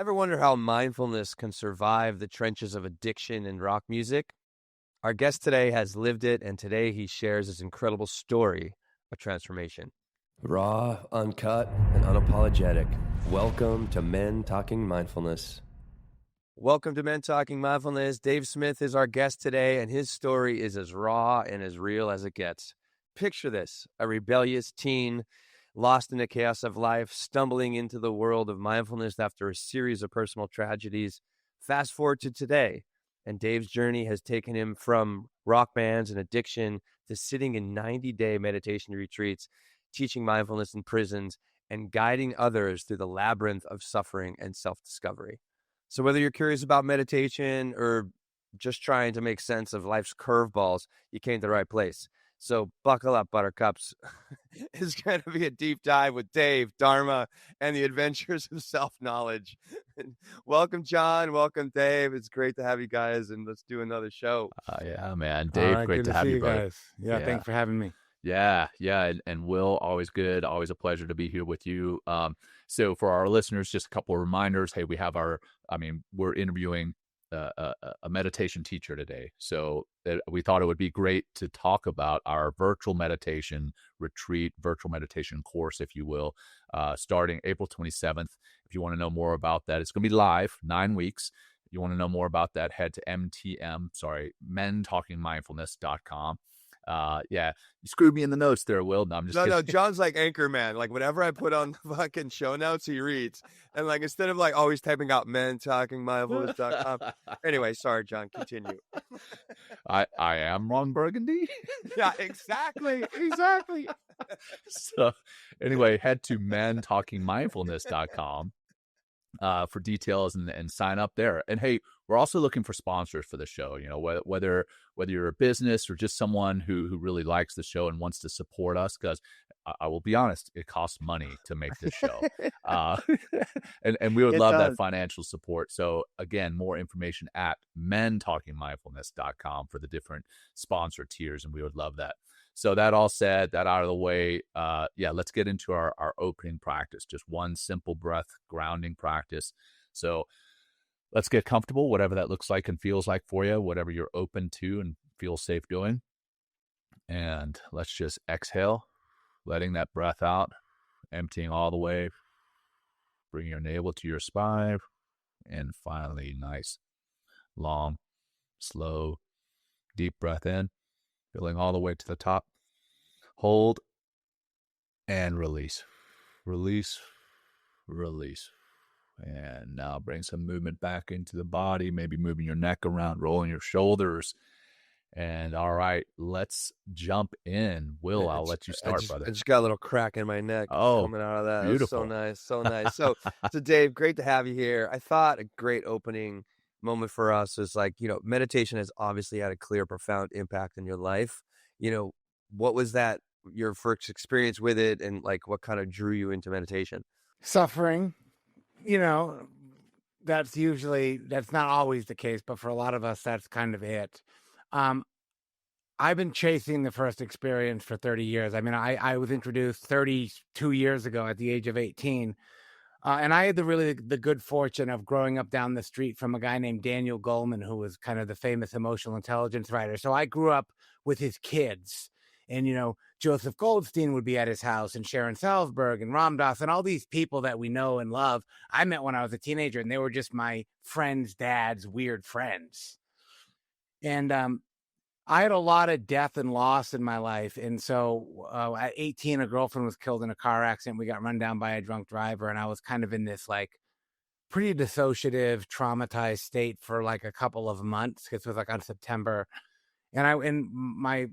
Ever wonder how mindfulness can survive the trenches of addiction and rock music? Our guest today has lived it, and today he shares his incredible story of transformation. Raw, uncut, and unapologetic. Welcome to Men Talking Mindfulness. Welcome to Men Talking Mindfulness. Dave Smith is our guest today, and his story is as raw and as real as it gets. Picture this: a rebellious teen lost in the chaos of life, stumbling into the world of mindfulness after a series of personal tragedies. Fast forward to today, and Dave's journey has taken him from rock bands and addiction to sitting in 90-day meditation retreats, teaching mindfulness in prisons, and guiding others through the labyrinth of suffering and self-discovery. So whether you're curious about meditation or just trying to make sense of life's curveballs, you came to the right place. So buckle up, buttercups. It's going to be a deep dive with Dave, Dharma, and the adventures of self-knowledge. Welcome, John. Welcome, Dave. It's great to have you guys, and let's do another show. Yeah, man. All Dave, right, great good to to have see you, you brother. guys. Yeah, thanks for having me. Yeah. And Will, always good. Always a pleasure to be here with you. So for our listeners, just a couple of reminders. Hey, we're interviewing a meditation teacher today. So we thought it would be great to talk about our virtual meditation retreat, virtual meditation course, if you will, starting April 27th. If you want to know more about that, it's going to be live, 9 weeks. If you want to know more about that, head to mentalkingmindfulness.com. You screwed me in the notes there, Will. No, I'm just kidding. No, John's like Anchorman. Like whatever I put on the fucking show notes, he reads. And like instead of like always typing out mentalkingmindfulness.com. Anyway, sorry, John, continue. I am Ron Burgundy. Yeah, exactly. So anyway, head to mentalkingmindfulness.com for details and sign up there. And hey, we're also looking for sponsors for the show. You know, whether you're a business or just someone who really likes the show and wants to support us, because I will be honest, it costs money to make this show, and we would love that financial support. So again, more information at mentalkingmindfulness.com for the different sponsor tiers, and we would love that. So that all said, that out of the way, let's get into our opening practice. Just one simple breath grounding practice. So let's get comfortable, whatever that looks like and feels like for you, whatever you're open to and feel safe doing. And let's just exhale, letting that breath out, emptying all the way. Bring your navel to your spine. And finally, nice, long, slow, deep breath in. Filling all the way to the top. Hold and release. Release. And now bring some movement back into the body, maybe moving your neck around, rolling your shoulders. And all right, let's jump in. Will, I'll let you start, brother. I just got a little crack in my neck coming out of that. Beautiful. That was so nice. So Dave, great to have you here. I thought a great opening moment for us is like, meditation has obviously had a clear, profound impact in your life. What was that, your first experience with it, and like what kind of drew you into meditation? Suffering, that's not always the case, but for a lot of us, that's kind of it. I've been chasing the first experience for 30 years. I mean, I was introduced 32 years ago at the age of 18. And I had the good fortune of growing up down the street from a guy named Daniel Goleman, who was kind of the famous emotional intelligence writer. So I grew up with his kids. And, Joseph Goldstein would be at his house, and Sharon Salzberg and Ram Dass and all these people that we know and love. I met when I was a teenager, and they were just my friends' dad's weird friends. And I had a lot of death and loss in my life. And so at 18, a girlfriend was killed in a car accident. We got run down by a drunk driver. And I was kind of in this like pretty dissociative, traumatized state for like a couple of months. It was like on September. And my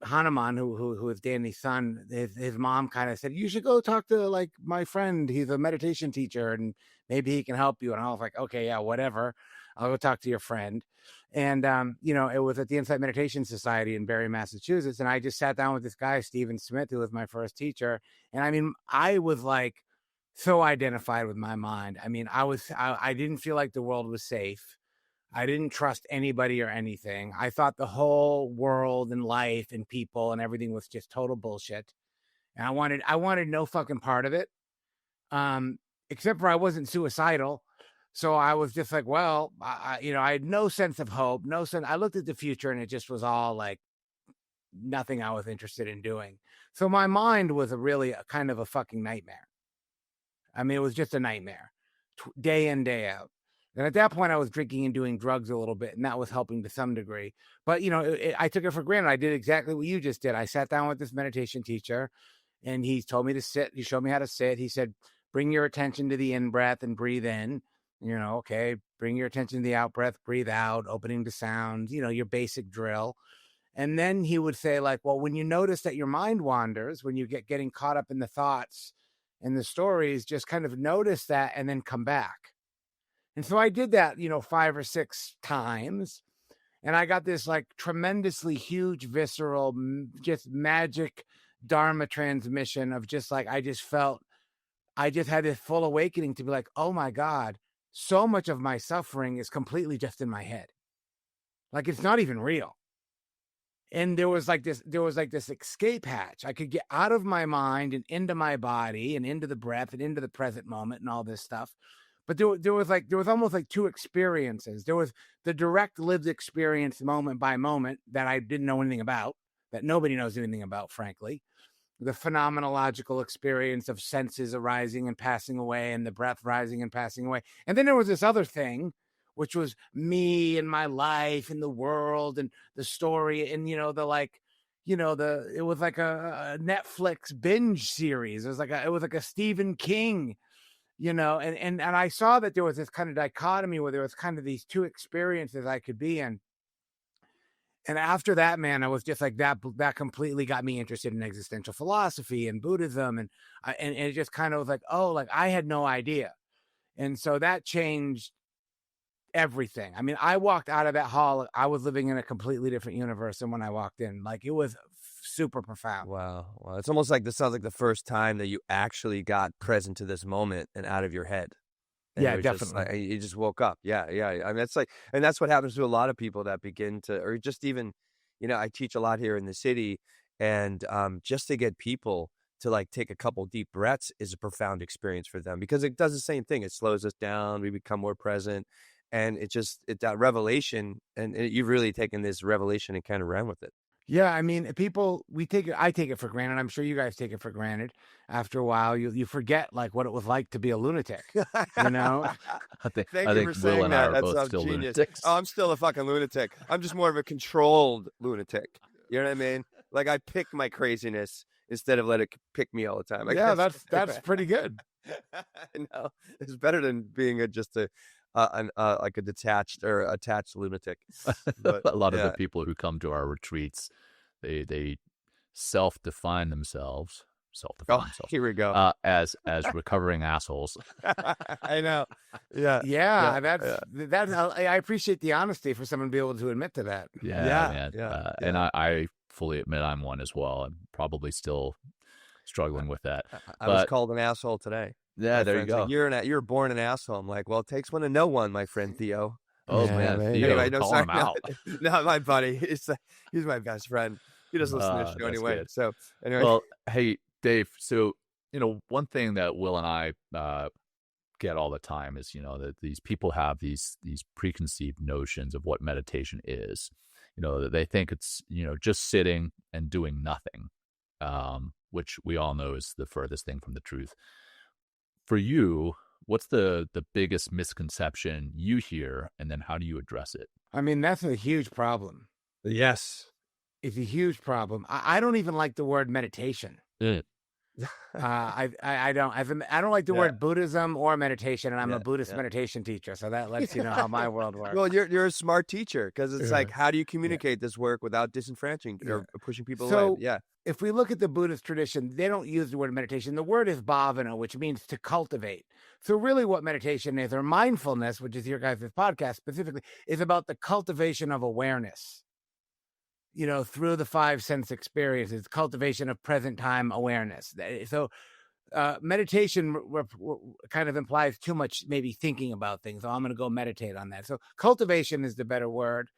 Hanuman, who is Danny's son, his mom kind of said, you should go talk to like my friend. He's a meditation teacher and maybe he can help you. And I was like, okay, yeah, whatever. I'll go talk to your friend. And, it was at the Insight Meditation Society in Barre, Massachusetts. And I just sat down with this guy, Stephen Smith, who was my first teacher. And I mean, I was like so identified with my mind. I mean, I didn't feel like the world was safe. I didn't trust anybody or anything. I thought the whole world and life and people and everything was just total bullshit. And I wanted no fucking part of it. Except for I wasn't suicidal. So I was just like, well, I had no sense of hope, no sense. I looked at the future and it just was all like nothing I was interested in doing. So my mind was a kind of a fucking nightmare. I mean, it was just a nightmare, day in, day out. And at that point, I was drinking and doing drugs a little bit, and that was helping to some degree. But, I took it for granted. I did exactly what you just did. I sat down with this meditation teacher, and he told me to sit. He showed me how to sit. He said, bring your attention to the in-breath and breathe in. Okay, bring your attention to the out-breath, breathe out, opening to sound, your basic drill. And then he would say, like, well, when you notice that your mind wanders, when you getting caught up in the thoughts and the stories, just kind of notice that and then come back. And so I did that, 5 or 6 times. And I got this like tremendously huge, visceral, just magic Dharma transmission of just like, I just had this full awakening to be like, oh my God, so much of my suffering is completely just in my head. Like, it's not even real. And there was like this escape hatch. I could get out of my mind and into my body and into the breath and into the present moment and all this stuff. But there was almost like 2 experiences. There was the direct lived experience moment by moment that I didn't know anything about, that nobody knows anything about, frankly. The phenomenological experience of senses arising and passing away and the breath rising and passing away. And then there was this other thing, which was me and my life and the world and the story. And, it was like a Netflix binge series. It was like a Stephen King, and I saw that there was this kind of dichotomy where there was kind of these 2 experiences I could be in. And after that, man, I was just like that completely got me interested in existential philosophy and Buddhism. And it just kind of was like, oh, like I had no idea. And so that changed everything. I mean, I walked out of that hall. I was living in a completely different universe than when I walked in. Like, it was super profound. Wow. It's almost like this sounds like the first time that you actually got present to this moment and out of your head. And Yeah, it was just definitely. like, you just woke up. Yeah. I mean, it's like, and that's what happens to a lot of people that begin to, or just even, I teach a lot here in the city, and just to get people to like take a couple deep breaths is a profound experience for them, because it does the same thing. It slows us down. We become more present. And that revelation, and you've really taken this revelation and kind of ran with it. Yeah, I mean, I take it for granted. I'm sure you guys take it for granted. After a while, you forget like what it was like to be a lunatic, I think Thank you for Will saying and I that. are That's both still genius. lunatics. Oh, I'm still a fucking lunatic. I'm just more of a controlled lunatic. You know what I mean? Like, I pick my craziness instead of let it pick me all the time. Yeah, guess. that's pretty good. I know. It's better than being like a detached or attached lunatic. But, A lot of the people who come to our retreats, they self-define themselves. Here we go. As recovering assholes. I know. Yeah. That's I appreciate the honesty for someone to be able to admit to that. Yeah, man. And I fully admit I'm one as well. I'm probably still struggling with that. I was called an asshole today. Yeah, there you go. Like, you were born an asshole. I'm like, well, it takes one to know one, my friend Theo. Oh, man. Theo, anyway, call him out. No, my buddy. He's my best friend. He doesn't listen to the show anyway. Good. So anyway. Well, hey, Dave, so, one thing that Will and I get all the time is, that these people have these preconceived notions of what meditation is. That they think it's, just sitting and doing nothing, which we all know is the furthest thing from the truth. For you, what's the biggest misconception you hear, and then how do you address it? I mean, that's a huge problem. Yes. It's a huge problem. I don't even like the word meditation. I don't like the word Buddhism or meditation, and I'm a Buddhist meditation teacher, so that lets you know how my world works. Well, you're a smart teacher, because it's like, how do you communicate this work without disenfranchising or pushing people away? Yeah. If we look at the Buddhist tradition, they don't use the word meditation. The word is bhavana, which means to cultivate. So really what meditation is, or mindfulness, which is your guys' podcast specifically, is about the cultivation of awareness. Through the 5 sense experiences, cultivation of present time awareness. So meditation kind of implies too much maybe thinking about things. So I'm going to go meditate on that. So cultivation is the better word.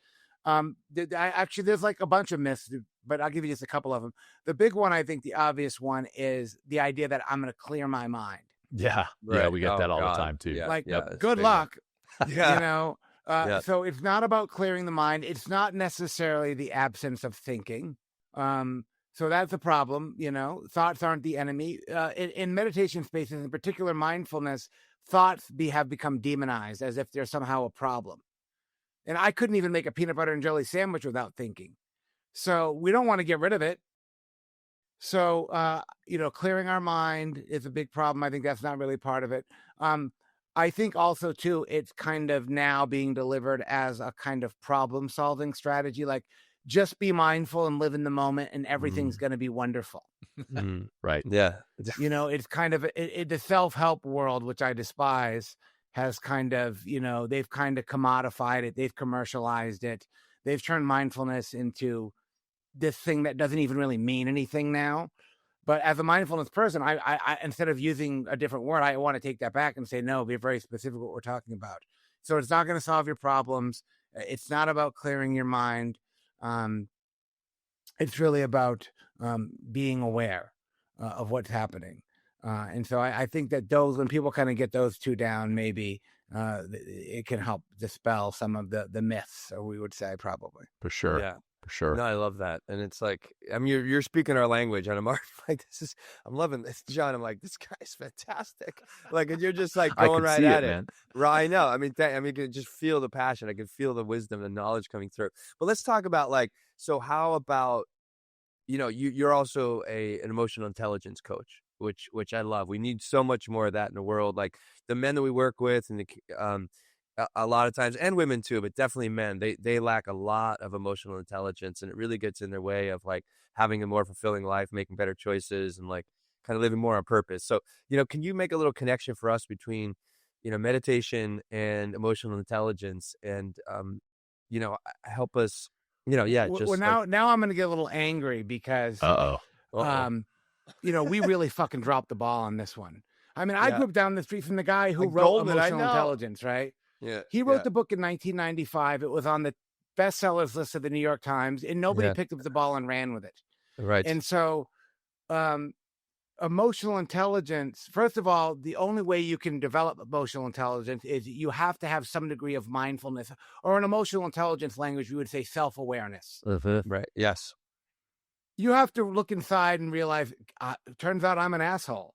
There's like a bunch of myths, but I'll give you just a couple of them. The big one, I think the obvious one, is the idea that I'm going to clear my mind. Yeah. Right. Yeah. We get Oh, that all the God. time too. Yeah. Like, Yeah. It's good big one. luck. Yeah. You know, Yeah. so it's not about clearing the mind. It's not necessarily the absence of thinking. So that's a problem. You know, thoughts aren't the enemy. In meditation spaces, in particular mindfulness, thoughts have become demonized as if they're somehow a problem. And I couldn't even make a peanut butter and jelly sandwich without thinking. So we don't want to get rid of it. So, you know, clearing our mind is a big problem. I think that's not really part of it. I think also, too, it's kind of now being delivered as a kind of problem solving strategy. Like, just be mindful and live in the moment and everything's going to be wonderful. Right. Yeah. You know, it's kind of the self-help world, which I despise, has kind of, you know, they've kind of commodified it. They've commercialized it. They've turned mindfulness into this thing that doesn't even really mean anything now. But as a mindfulness person, I instead of using a different word, I want to take that back and say, no, be very specific what we're talking about. So it's not going to solve your problems. It's not about clearing your mind. It's really about being aware of what's happening. And so I think that when people kind of get those two down, maybe it can help dispel some of the myths, or we would say probably. For sure. Yeah. For sure. No, I love that. And it's like, I mean, you're speaking our language, and I'm like, I'm loving this, John. I'm like, this guy's fantastic. Like, and you're just like I going can right see at it, it. man. Right. I know. I mean, I can just feel the passion. I can feel the wisdom, the knowledge coming through. But let's talk about like, so how about, you know, you're also an emotional intelligence coach, which I love. We need so much more of that in the world. Like the men that we work with, and a lot of times, and women too, but definitely men, they lack a lot of emotional intelligence, and it really gets in their way of like having a more fulfilling life, making better choices, and like kind of living more on purpose. So, you know, can you make a little connection for us between, you know, meditation and emotional intelligence, and you know, help us, you know, yeah, just Well, now I'm going to get a little angry because you know, we really fucking dropped the ball on this one. I mean, I Yeah. grew up down the street from the guy who I wrote golden, I Emotional know. Intelligence, right? Yeah. He wrote the book in 1995. It was on the bestsellers list of the New York Times, and nobody Yeah. picked up the ball and ran with it. Right. And so, emotional intelligence, first of all, the only way you can develop emotional intelligence is you have to have some degree of mindfulness, or in emotional intelligence language, we would say self-awareness. Right. Yes. You have to look inside and realize, turns out I'm an asshole.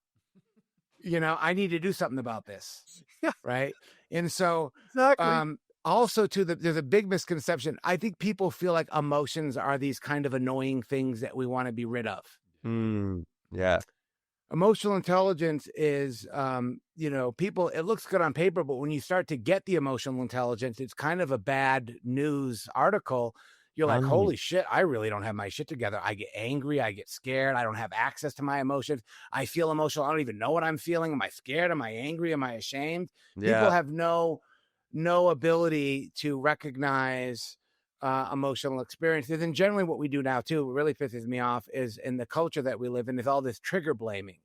You know, I need to do something about this. Yeah. Right. And so, Exactly. also too, there's a big misconception. I think people feel like emotions are these kind of annoying things that we want to be rid of. Yeah. Emotional intelligence is, you know, people, it looks good on paper, but when you start to get the emotional intelligence, it's kind of a bad news article. You're like, holy shit, I really don't have my shit together. I get angry. I get scared. I don't have access to my emotions. I feel emotional. I don't even know what I'm feeling. Am I scared? Am I angry? Am I ashamed? Yeah. People have no ability to recognize emotional experiences. And generally what we do now too, what really pisses me off is, in the culture that we live in, is all this trigger blaming.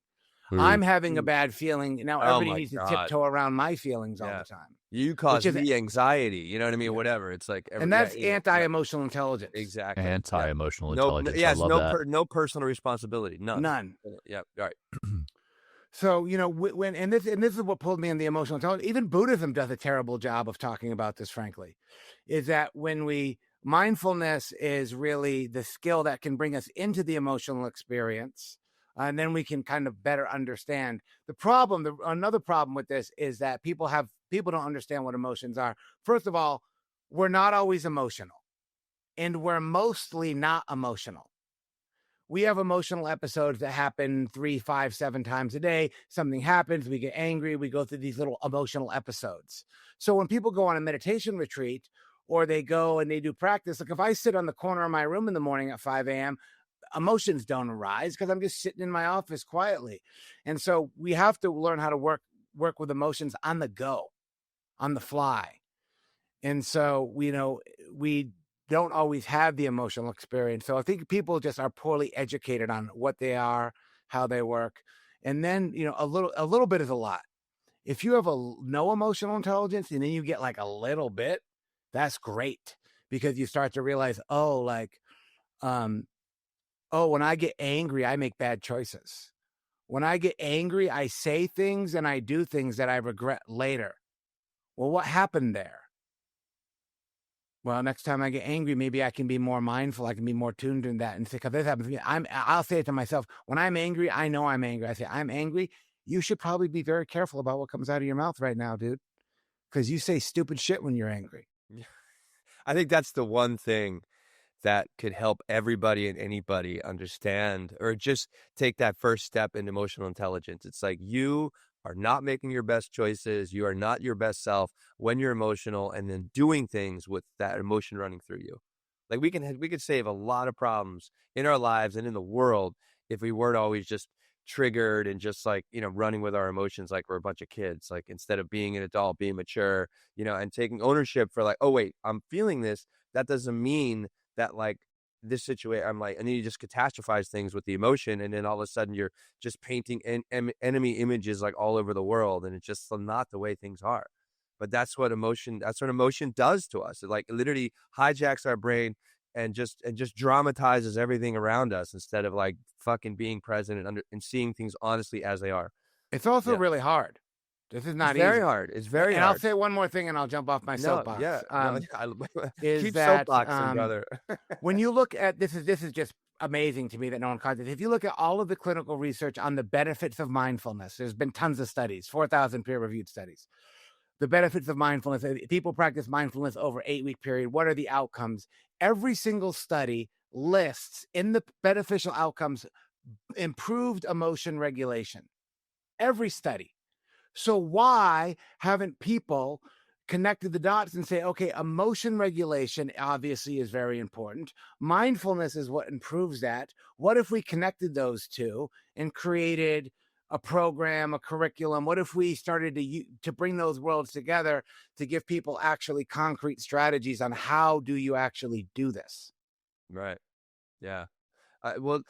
I'm having a bad feeling. Now everybody needs to tiptoe around my feelings all the time. You cause me anxiety. You know what I mean? Whatever. It's like, and that's anti-emotional intelligence. Exactly. Anti-emotional intelligence. Yes. I love that. No personal responsibility. None. Yeah. All right. So, you know, and this is what pulled me in the emotional intelligence. Even Buddhism does a terrible job of talking about this, frankly, is that mindfulness is really the skill that can bring us into the emotional experience. And then we can kind of better understand the problem. Another problem with this is that people don't understand what emotions are. First of all, we're not always emotional, and we're mostly not emotional. We have emotional episodes that happen 3, 5, 7 times a day. Something happens, we get angry, we go through these little emotional episodes. So when people go on a meditation retreat, or they go and they do practice, like if I sit on the corner of my room in the morning at 5 a.m., emotions don't arise because I'm just sitting in my office quietly. And so we have to learn how to work with emotions on the go, on the fly. And so, we don't always have the emotional experience. So I think people just are poorly educated on what they are, how they work. And then, you know, a little bit is a lot. If you have no emotional intelligence and then you get like a little bit, that's great, because you start to realize, when I get angry, I make bad choices. When I get angry, I say things and I do things that I regret later. Well, what happened there? Well, next time I get angry, maybe I can be more mindful. I can be more tuned in that and say, because this happens to me. I'll say it to myself, when I'm angry, I know I'm angry. I say, I'm angry. You should probably be very careful about what comes out of your mouth right now, dude. Because you say stupid shit when you're angry. I think that's the one thing that could help everybody and anybody understand or just take that first step in emotional intelligence. It's like you are not making your best choices. You are not your best self when you're emotional, and then doing things with that emotion running through you. Like we could save a lot of problems in our lives and in the world if we weren't always just triggered and just like, running with our emotions like we're a bunch of kids. Like instead of being an adult, being mature, and taking ownership for like, oh wait, I'm feeling this. That doesn't mean that like this situation, I'm like, and then you just catastrophize things with the emotion, and then all of a sudden you're just painting enemy images like all over the world, and it's just not the way things are. But that's what emotion does to us. It like literally hijacks our brain and just dramatizes everything around us instead of like fucking being present and seeing things honestly as they are. It's also really hard. This is not easy. Very easy. hard. It's very hard. hard. And I'll say one more thing and I'll jump off my soapbox. Is keep that, soapboxing, brother. When you look at, this is just amazing to me that no one caught this. If you look at all of the clinical research on the benefits of mindfulness, there's been tons of studies, 4,000 peer-reviewed studies. The benefits of mindfulness, people practice mindfulness over an 8-week period. What are the outcomes? Every single study lists in the beneficial outcomes improved emotion regulation. Every study. So why haven't people connected the dots and say, okay, emotion regulation obviously is very important. Mindfulness is what improves that. What if we connected those two and created a program, a curriculum? What if we started to bring those worlds together to give people actually concrete strategies on how do you actually do this? Right. Yeah. Well,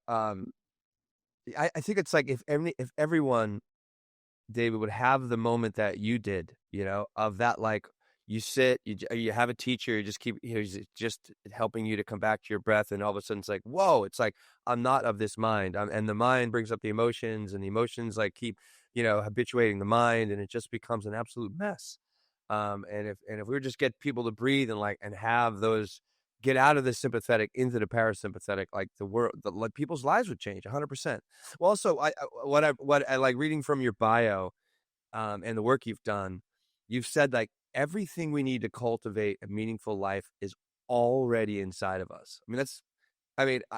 I think it's like if everyone, David, would have the moment that you did, of that, like you sit, you have a teacher, he's just helping you to come back to your breath, and all of a sudden it's like, whoa, it's like, I'm not of this mind. And the mind brings up the emotions, and the emotions like keep, habituating the mind, and it just becomes an absolute mess. And if we would just get people to breathe and have those, get out of the sympathetic into the parasympathetic, like like people's lives would change 100%. Well, also, what I like reading from your bio, and the work you've done, you've said like everything we need to cultivate a meaningful life is already inside of us.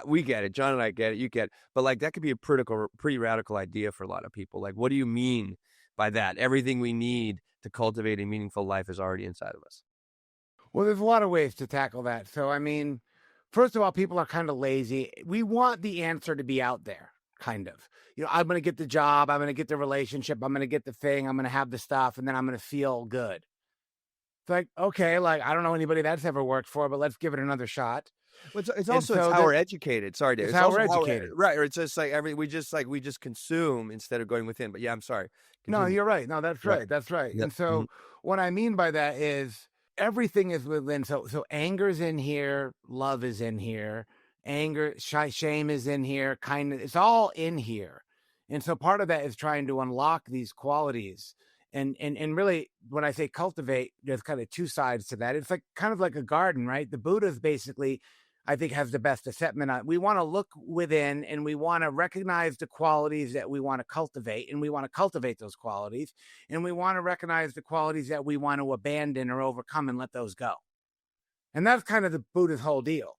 We get it. John and I get it. You get it. But like that could be a pretty radical idea for a lot of people. Like, what do you mean by that? Everything we need to cultivate a meaningful life is already inside of us. Well, there's a lot of ways to tackle that. So, first of all, people are kind of lazy. We want the answer to be out there, kind of. I'm going to get the job. I'm going to get the relationship. I'm going to get the thing. I'm going to have the stuff, and then I'm going to feel good. It's like, okay, like I don't know anybody that's ever worked for, but let's give it another shot. It's also how we're educated. Sorry, Dave. It's how we're educated. Right. Or it's just like we just consume instead of going within. But yeah, I'm sorry. Continue. No, you're right. No, that's right. That's right. Yep. And so what I mean by that is everything is within. So anger's in here. Love is in here. Anger, shame is in here. Kindness, it's all in here. And so part of that is trying to unlock these qualities. And really, when I say cultivate, there's kind of two sides to that. It's like kind of like a garden, right? The Buddha's basically, I think, has the best assessment on it. We want to look within and we want to recognize the qualities that we want to cultivate, and we want to cultivate those qualities, and we want to recognize the qualities that we want to abandon or overcome and let those go. And that's kind of the Buddha's whole deal.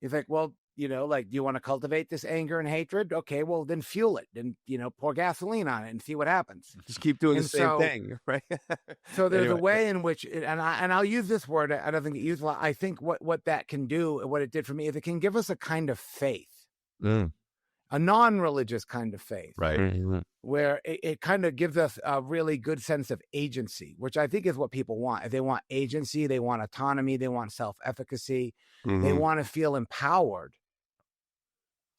He's like, well, like, do you want to cultivate this anger and hatred? Okay, well, then fuel it and, pour gasoline on it and see what happens. Just keep doing the same thing, right? So there's a way in which, and I'll use this word, I don't think it used a lot. I think what that can do, what it did for me, is it can give us a kind of faith, a non-religious kind of faith, right? Mm-hmm. Where it kind of gives us a really good sense of agency, which I think is what people want. If they want agency, they want autonomy, they want self-efficacy, they want to feel empowered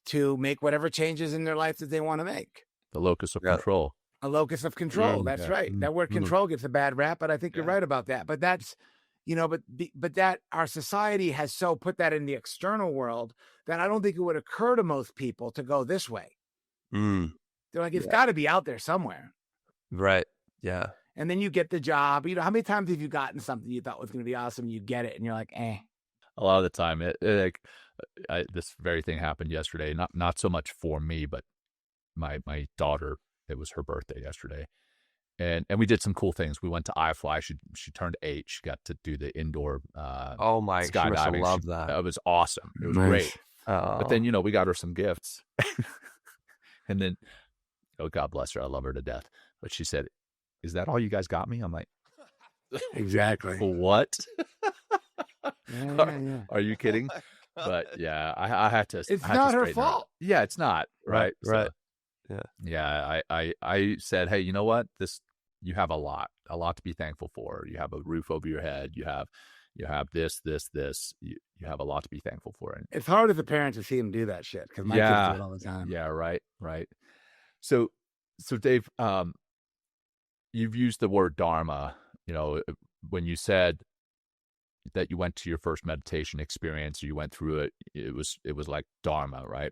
to make whatever changes in their life that they want to make. The locus of control. A locus of control. That's right. That word control gets a bad rap, but I think you're right about that. But that's, but that our society has so put that in the external world that I don't think it would occur to most people to go this way. Mm. They're like, it's got to be out there somewhere. Right. Yeah. And then you get the job. You know, how many times have you gotten something you thought was going to be awesome? You get it, and you're like, eh. A lot of the time, this very thing happened yesterday. Not so much for me, but my daughter. It was her birthday yesterday, and we did some cool things. We went to iFly. She turned 8. She got to do the indoor Oh my! She must have skydiving. loved that. It was awesome. It was Nice. great. Oh. But then, you know, we got her some gifts, and then, oh, God bless her. I love her to death. But she said, "Is that all you guys got me?" I'm like, Exactly. what? Yeah. Are you kidding? But yeah, I had to. It's I had to not her straighten her fault. up. Yeah, it's not. Right. Right. So, yeah. I said, hey, you know what? You have a lot to be thankful for. You have a roof over your head. You have this. You have a lot to be thankful for. And It's hard as a parent to see him do that shit because my kids do it all the time. yeah, right. So Dave, you've used the word Dharma. You know, when you said that you went to your first meditation experience, or you went through it, it was like Dharma, right?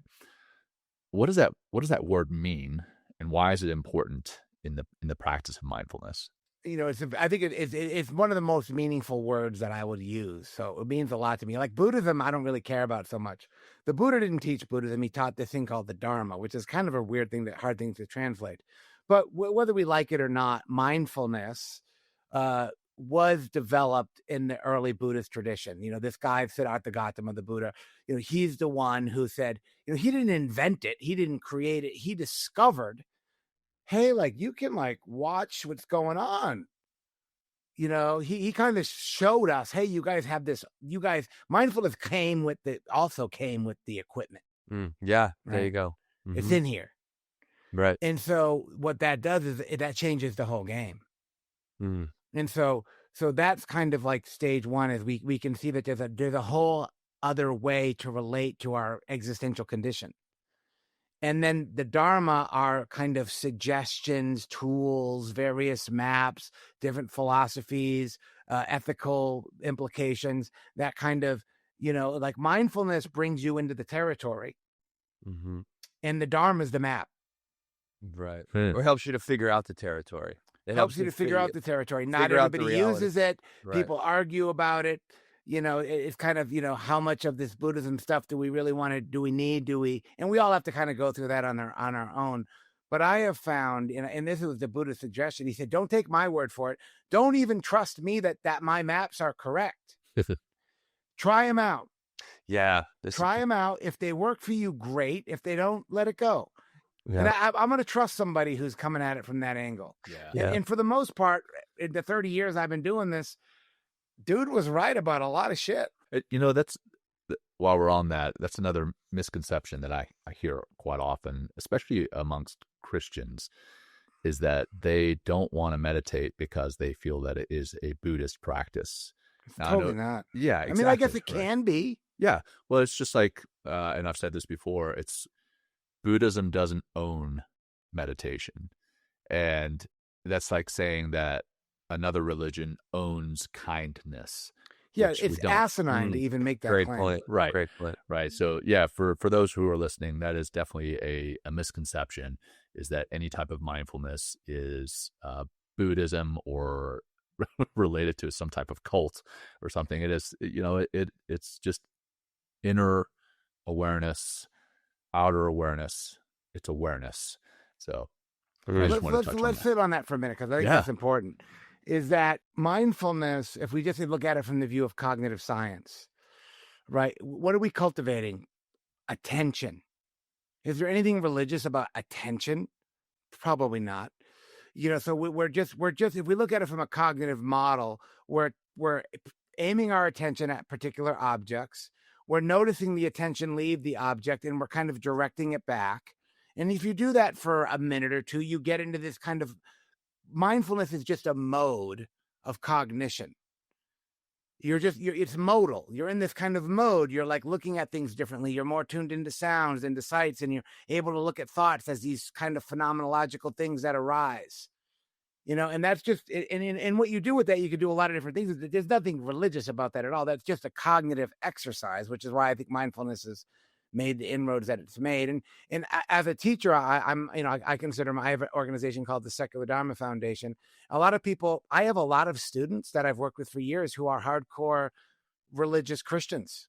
What does that word mean, and why is it important in the practice of mindfulness? You know, I think it's one of the most meaningful words that I would use. So it means a lot to me. Like Buddhism, I don't really care about so much. The Buddha didn't teach Buddhism. He taught this thing called the Dharma, which is kind of a weird thing, hard thing to translate. But whether we like it or not, mindfulness was developed in the early Buddhist tradition. You know, this guy, Siddhartha Gautama, the Buddha, you know, he's the one who said, you know, he didn't invent it. He didn't create it. He discovered, hey, like you can like watch what's going on. You know, he kind of showed us, hey, you guys have this, mindfulness also came with the equipment. Yeah. Right? There you go. It's in here. Right. And so what that does is that changes the whole game. And so that's kind of like stage one, is we can see that there's a whole other way to relate to our existential condition. And then the Dharma are kind of suggestions, tools, various maps, different philosophies, ethical implications, that kind of, you know, like mindfulness brings you into the territory. And the Dharma is the map. Right. Or helps you to figure out the territory. It helps you to figure out the territory. Not everybody uses it. Right. People argue about it. You know, it's kind of, you know, how much of this Buddhism stuff do we really want to, do we need, and we all have to kind of go through that on our own. But I have found, and this was the Buddha's suggestion, he said, don't take my word for it. Don't even trust me that my maps are correct. Try them out. Yeah. Try them out. If they work for you, great. If they don't, let it go. Yeah. And I'm going to trust somebody who's coming at it from that angle. Yeah. And for the most part, in the 30 years I've been doing this, dude was right about a lot of shit. You know, while we're on that, that's another misconception that I hear quite often, especially amongst Christians, is that they don't want to meditate because they feel that it is a Buddhist practice. It's totally not. Yeah, exactly. I mean, I guess it can be. Yeah. Well, it's just like, and I've said this before, Buddhism doesn't own meditation. And that's like saying that another religion owns kindness. Yeah, it's asinine to even make that Great claim. point. Right. Great point. Right. So yeah, for those who are listening, that is definitely a misconception, is that any type of mindfulness is Buddhism or related to some type of cult or something. It is, you know, it's just inner awareness, outer awareness. It's awareness. So let's sit on that for a minute, because I think that's important. Is that mindfulness, if we just look at it from the view of cognitive science, right? What are we cultivating? Attention. Is there anything religious about attention? Probably not. You know, so we're just, if we look at it from a cognitive model, we're aiming our attention at particular objects. We're noticing the attention leave the object, and we're kind of directing it back. And if you do that for a minute or two, you get into this kind of, mindfulness is just a mode of cognition. It's modal. You're in this kind of mode. You're like looking at things differently. You're more tuned into sounds, into sights, and you're able to look at thoughts as these kind of phenomenological things that arise. You know, and that's just, and what you do with that, you can do a lot of different things. There's nothing religious about that at all. That's just a cognitive exercise, which is why I think mindfulness is made the inroads that it's made. And as a teacher, I consider I have an organization called the Secular Dharma Foundation. A lot of people, I have a lot of students that I've worked with for years who are hardcore religious Christians.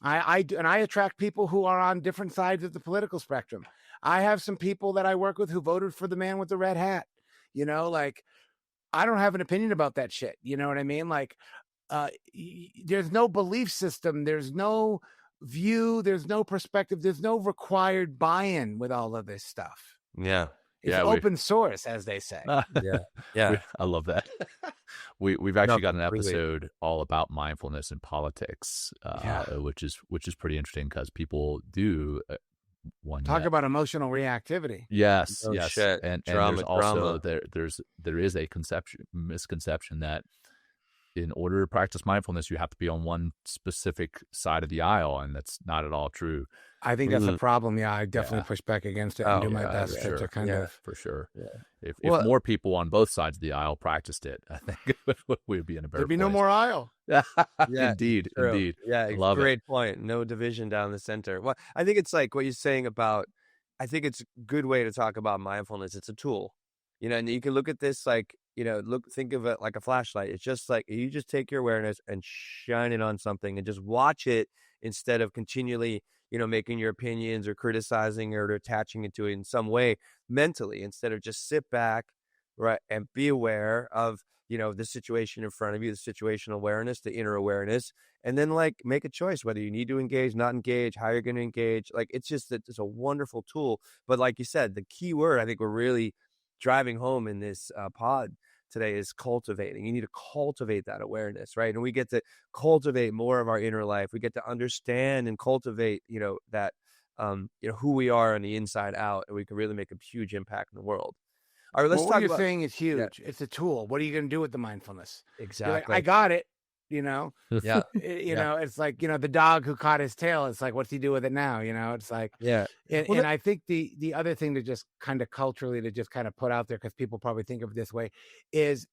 I attract people who are on different sides of the political spectrum. I have some people that I work with who voted for the man with the red hat. Like, I don't have an opinion about that shit. You know what I mean? Like, there's no belief system. There's no view. There's no perspective. There's no required buy-in with all of this stuff. Yeah. It's open source, as they say. Yeah. I love that. We've actually got an completely. episode all about mindfulness and politics, which is pretty interesting because people do talk about emotional reactivity. Yes, Oh, yes, shit. and Drama, there's also drama. there is a misconception that in order to practice mindfulness, you have to be on one specific side of the aisle, and that's not at all true. I think that's a problem. Yeah, I definitely push back against it and do my best to kind of. For sure. Yeah. If more people on both sides of the aisle practiced it, I think we'd be in a better There'd be place. no more aisle. Yeah, Indeed. Yeah, Love great point. No division down the center. Well, I think it's like what you're saying about, I think it's a good way to talk about mindfulness. It's a tool, and you can look at this like, think of it like a flashlight. It's just like, you just take your awareness and shine it on something and just watch it instead of continually, making your opinions or criticizing or attaching it to it in some way mentally, instead of just sit back, right, and be aware of, the situation in front of you, the situational awareness, the inner awareness, and then like make a choice whether you need to engage, not engage, how you're going to engage. Like, it's just that it's a wonderful tool. But like you said, the key word I think we're really driving home in this pod today is cultivating. You need to cultivate that awareness, right? And we get to cultivate more of our inner life. We get to understand and cultivate, that, who we are on the inside out, and we can really make a huge impact in the world. All right, let's talk what you're about, saying is huge. It's a tool. What are you going to do with the mindfulness? exactly. You're like, I got it. Yeah. It's like, the dog who caught his tail. It's like, what's he do with it now? It's like, Yeah. And I think the other thing to just kind of culturally to just kind of put out there, because people probably think of it this way, is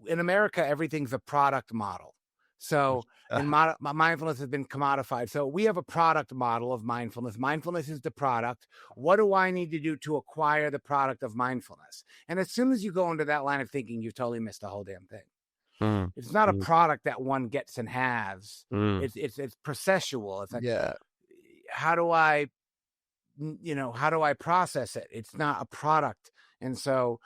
in America, everything's a product model. So mindfulness has been commodified. So we have a product model of mindfulness. Mindfulness is the product. What do I need to do to acquire the product of mindfulness? And as soon as you go into that line of thinking, you've totally missed the whole damn thing. It's not a product that one gets and has. It's processual. It's like, how do I process it? It's not a product. And so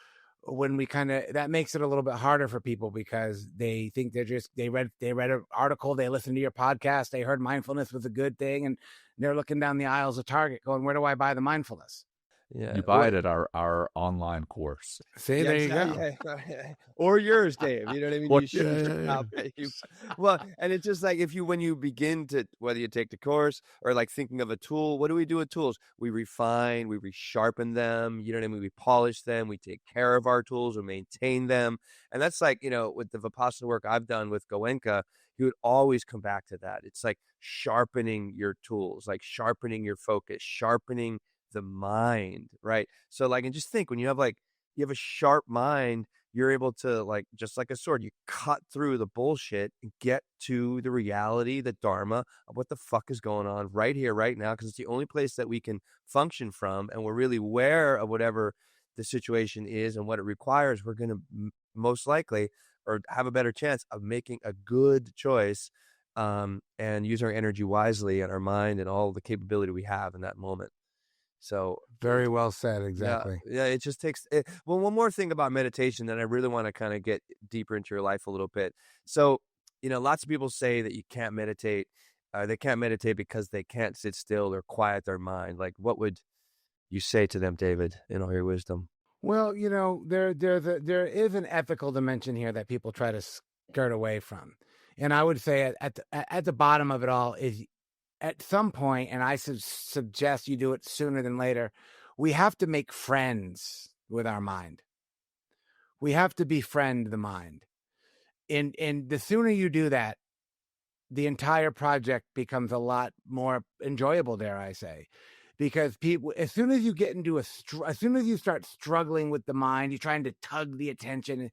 when we that makes it a little bit harder for people, because they think they read an article, they listened to your podcast, they heard mindfulness was a good thing, and they're looking down the aisles of Target going, where do I buy the mindfulness? Yeah, you buy it at our online course. See, there you go. Or yours, Dave. You know what I mean? Well, and it's just like, when you begin to, whether you take the course or like thinking of a tool, what do we do with tools? We refine, we resharpen them. You know what I mean? We polish them. We take care of our tools. We maintain them. And that's like, with the Vipassana work I've done with Goenka, he would always come back to that. It's like sharpening your tools, like sharpening your focus, sharpening the mind, right? So like, and just think, when you have a sharp mind, you're able to, like, just like a sword, you cut through the bullshit and get to the reality, the Dharma of what the fuck is going on right here, right now, because it's the only place that we can function from, and we're really aware of whatever the situation is and what it requires. We're going to most likely, or have a better chance of making a good choice, and use our energy wisely and our mind and all the capability we have in that moment. So very well said. Exactly. Yeah. It just takes well, one more thing about meditation that I really want to kind of get deeper into your life a little bit. So, lots of people say that you can't meditate. They can't meditate because they can't sit still or quiet their mind. Like, what would you say to them, David, in all your wisdom? Well, there is an ethical dimension here that people try to skirt away from. And I would say at the bottom of it all is, at some point, and I suggest you do it sooner than later, we have to make friends with our mind. We have to befriend the mind. And the sooner you do that, the entire project becomes a lot more enjoyable, dare I say. Because people, as soon as you get into as soon as you start struggling with the mind, you're trying to tug the attention,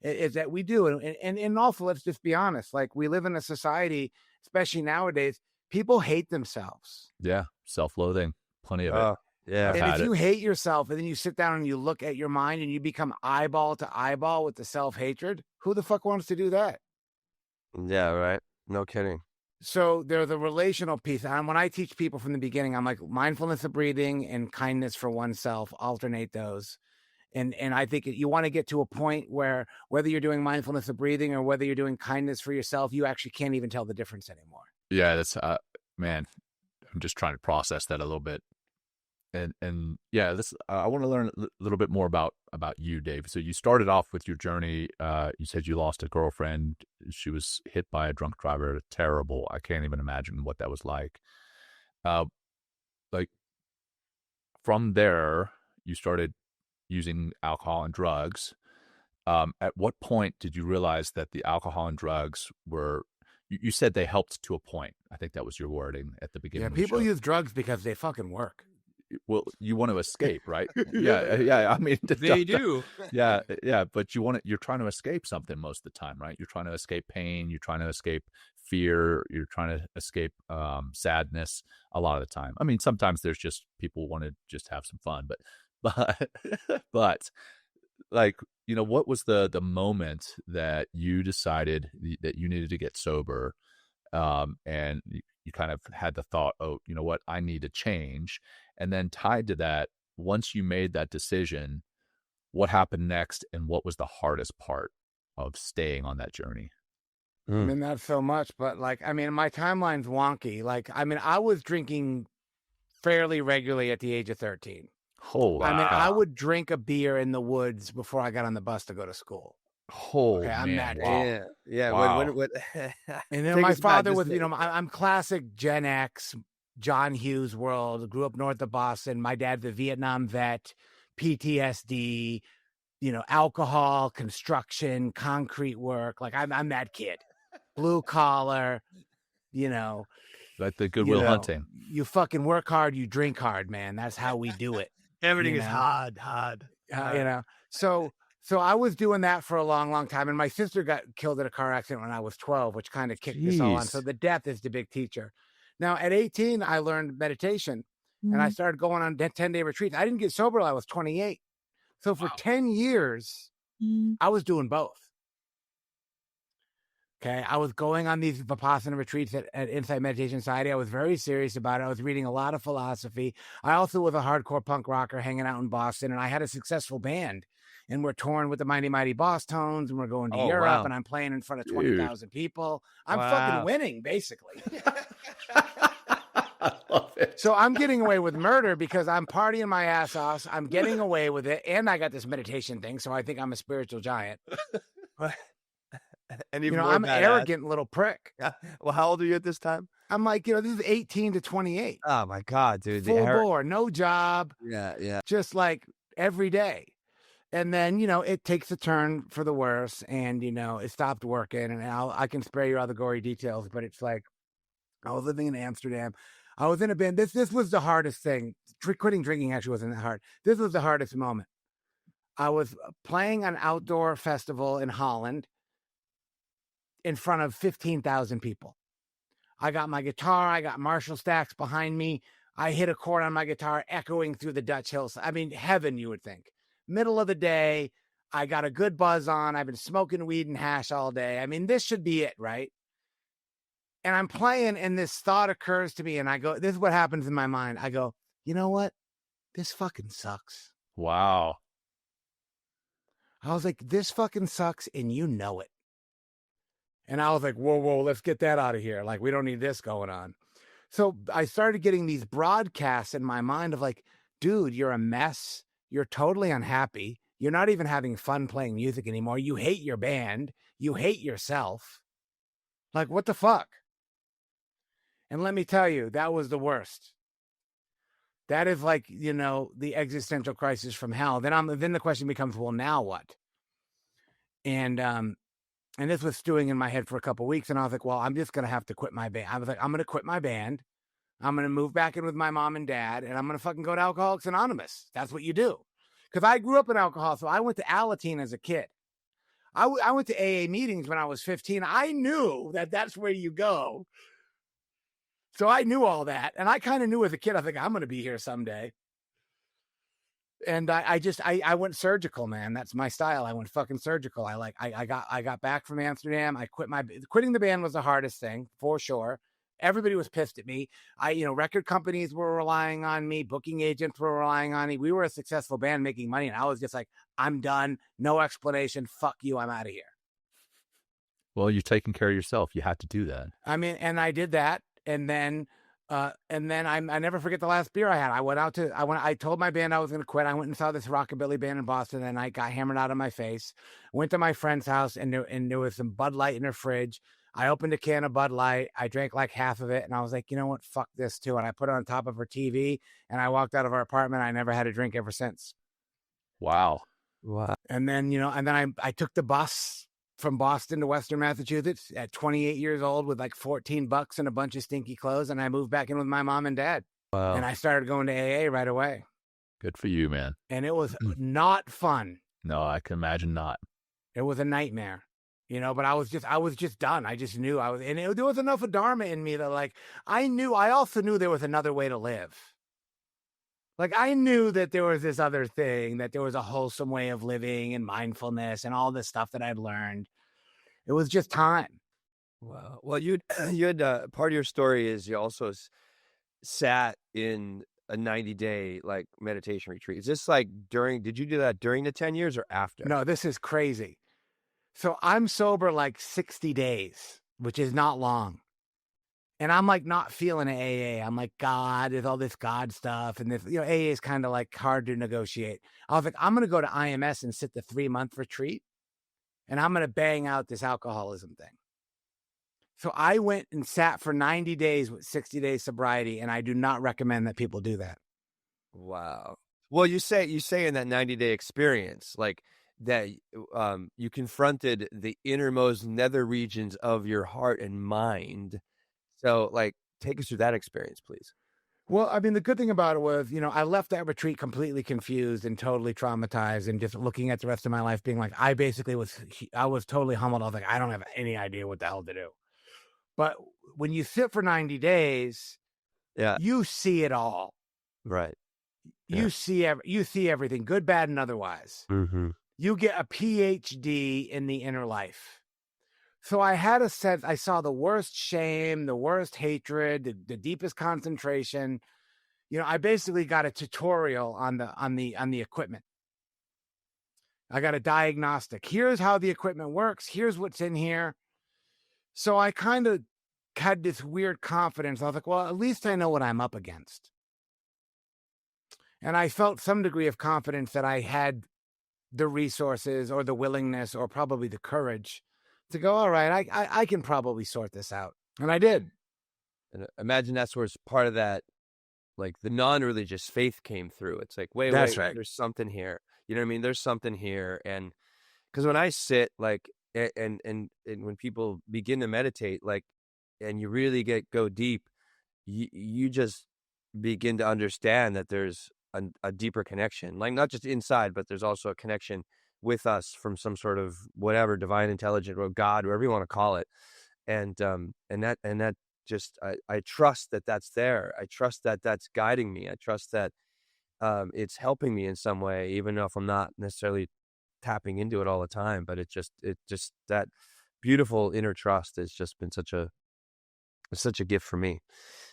is that we do. And also, let's just be honest, like, we live in a society, especially nowadays, people hate themselves. Yeah. Self-loathing. Plenty of it. Oh, yeah. I've And had if it. you hate yourself and then you sit down and you look at your mind and you become eyeball to eyeball with the self-hatred, who the fuck wants to do that? Yeah, right. No kidding. So there's a relational piece. And when I teach people from the beginning, I'm like, mindfulness of breathing and kindness for oneself, alternate those. And I think you want to get to a point where whether you're doing mindfulness of breathing or whether you're doing kindness for yourself, you actually can't even tell the difference anymore. Yeah, that's man, I'm just trying to process that a little bit. And yeah, this I want to learn a little bit more about you, Dave. So you started off with your journey. You said you lost a girlfriend. She was hit by a drunk driver. Terrible. I can't even imagine what that was like. Like from there, you started using alcohol and drugs. At what point did you realize that the alcohol and drugs were? You said they helped to a point. I think that was your wording at the beginning. Yeah, of the people show. use drugs because they fucking work. Well, you want to escape, right? Yeah. I mean, They do. yeah. But you're trying to escape something most of the time, right? You're trying to escape pain. You're trying to escape fear. You're trying to escape sadness. A lot of the time. I mean, sometimes there's just people want to just have some fun, but like, what was the moment that you decided that you needed to get sober, and you kind of had the thought, oh, you know what, I need to change. And then tied to that, once you made that decision, what happened next and what was the hardest part of staying on that journey? I mean, not so much, but my timeline's wonky. I was drinking fairly regularly at the age of 13. Oh, wow. I would drink a beer in the woods before I got on the bus to go to school. Oh, Okay, I'm man. that Wow. Yeah. Yeah. Wow. What, And then take my us back, father just was, I'm classic Gen X, John Hughes world, grew up north of Boston. My dad's a Vietnam vet, PTSD, alcohol, construction, concrete work. Like I'm that kid, blue collar, Like the Goodwill Hunting. You fucking work hard, you drink hard, man. That's how we do it. everything you is know? hard. So I was doing that for a long, long time. And my sister got killed in a car accident when I was 12, which kind of kicked this all on. Jeez. So the death is the big teacher. Now at 18, I learned meditation and I started going on 10-day retreats. I didn't get sober till I was 28. So for 10 years, I was doing both. Okay. I was going on these Vipassana retreats at Insight Meditation Society. I was very serious about it. I was reading a lot of philosophy. I also was a hardcore punk rocker hanging out in Boston, and I had a successful band. And we're touring with the Mighty Mighty Boss Tones, and we're going to Europe, wow. and I'm playing in front of Dude. 20,000 people. I'm fucking winning, basically. I love it. So I'm getting away with murder because I'm partying my ass off. I'm getting away with it, and I got this meditation thing, so I think I'm a spiritual giant. And even I'm an arrogant little prick. Well, how old are you at this time? I'm like, this is 18 to 28. Oh my God, dude. Full bore, no job, Yeah. just like every day. And then, it takes a turn for the worse, and, it stopped working. And I can spare you all the gory details, but it's like, I was living in Amsterdam. I was in a band. This was the hardest thing. Quitting drinking actually wasn't that hard. This was the hardest moment. I was playing an outdoor festival in Holland in front of 15,000 people. I got my guitar. I got Marshall stacks behind me. I hit a chord on my guitar echoing through the Dutch hills. I mean, heaven, you would think. Middle of the day. I got a good buzz on. I've been smoking weed and hash all day. I mean, this should be it, right? And I'm playing, and this thought occurs to me, and I go, this is what happens in my mind. I go, you know what? This fucking sucks. Wow. I was like, this fucking sucks, and you know it. And I was like, whoa, let's get that out of here. Like, we don't need this going on. So I started getting these broadcasts in my mind of like, dude, you're a mess. You're totally unhappy. You're not even having fun playing music anymore. You hate your band. You hate yourself. Like, what the fuck? And let me tell you, that was the worst. That is like, the existential crisis from hell. Then the question becomes, well, now what? And this was stewing in my head for a couple of weeks. And I was like, well, I'm just going to have to quit my band. I was like, I'm going to quit my band. I'm going to move back in with my mom and dad, and I'm going to fucking go to Alcoholics Anonymous. That's what you do. Because I grew up in alcohol, so I went to Alateen as a kid. I went to AA meetings when I was 15. I knew that that's where you go So I knew all that. And I kind of knew as a kid, I think I'm going to be here someday. And I went surgical, man. That's my style. I went fucking surgical. I got back from Amsterdam. Quitting the band was the hardest thing for sure. Everybody was pissed at me. Record companies were relying on me. Booking agents were relying on me. We were a successful band making money. And I was just like, I'm done. No explanation. Fuck you. I'm out of here. Well, you're taking care of yourself. You have to do that. I mean, and I did that. And then I never forget the last beer I had. I told my band I was going to quit. I went and saw this rockabilly band in Boston, and I got hammered out of my face. Went to my friend's house, and there was some Bud Light in her fridge. I opened a can of Bud Light. I drank like half of it, and I was like, you know what? Fuck this too. And I put it on top of her TV, and I walked out of our apartment. I never had a drink ever since. Wow. And then, I took the bus from Boston to Western Massachusetts at 28 years old with like $14 and a bunch of stinky clothes. And I moved back in with my mom and dad. Wow. And I started going to AA right away. Good for you, man. And it was not fun. No, I can imagine not. It was a nightmare, but I was just done. I just knew there was enough of Dharma in me that I also knew there was another way to live. Like I knew that there was this other thing, that there was a wholesome way of living and mindfulness and all this stuff that I'd learned. It was just time. Wow. Well, you had part of your story is you also sat in a 90-day like meditation retreat. Is this did you do that during the 10 years or after? No, this is crazy. So I'm sober like 60 days, which is not long. And I'm like not feeling AA. I'm like, God, there's all this God stuff. And this, AA is kind of like hard to negotiate. I was like, I'm going to go to IMS and sit the 3-month retreat. And I'm going to bang out this alcoholism thing. So I went and sat for 90 days with 60 days sobriety. And I do not recommend that people do that. Wow. Well, you say in that 90-day experience, like that you confronted the innermost nether regions of your heart and mind. So, take us through that experience, please. Well, I mean, the good thing about it was, I left that retreat completely confused and totally traumatized, and just looking at the rest of my life being like, I was totally humbled. I was like, I don't have any idea what the hell to do. But when you sit for 90 days, you see it all. Right. You see everything, good, bad, and otherwise. Mm-hmm. You get a PhD in the inner life. So I had a sense, I saw the worst shame, the worst hatred, the deepest concentration. I basically got a tutorial on the equipment. I got a diagnostic. Here's how the equipment works. Here's what's in here. So I kind of had this weird confidence. I was like, well, at least I know what I'm up against. And I felt some degree of confidence that I had the resources or the willingness or probably the courage to go, all right, I can probably sort this out. And I did. And imagine that's where it's part of that, like the non-religious faith came through. It's like, wait, right. There's something here. You know what I mean? There's something here. And because when I sit and when people begin to meditate, and you really go deep, you just begin to understand that there's a deeper connection, like not just inside, but there's also a connection with us from some sort of whatever divine intelligence or God, whatever you want to call it. And that just, I trust that that's there. I trust that that's guiding me. I trust that it's helping me in some way, even if I'm not necessarily tapping into it all the time. But it just that beautiful inner trust has just been such a gift for me.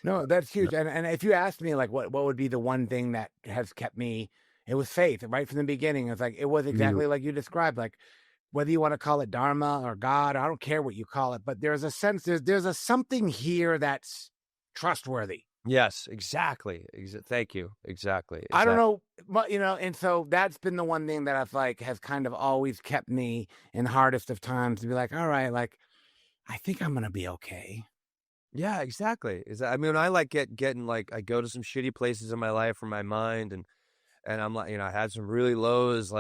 No, that's huge. And if you asked me what would be the one thing that has kept me, it was faith right from the beginning. It's like, it was exactly like you described, like whether you want to call it Dharma or God, I don't care what you call it, but there's a sense, there's a something here that's trustworthy. Yes, exactly. Thank you. Exactly. I don't know, but and so that's been the one thing that I've has kind of always kept me in the hardest of times to be like, all right, I think I'm going to be okay. Yeah, exactly. I mean, when I getting I go to some shitty places in my life or my mind, and I'm like, I had some really lows,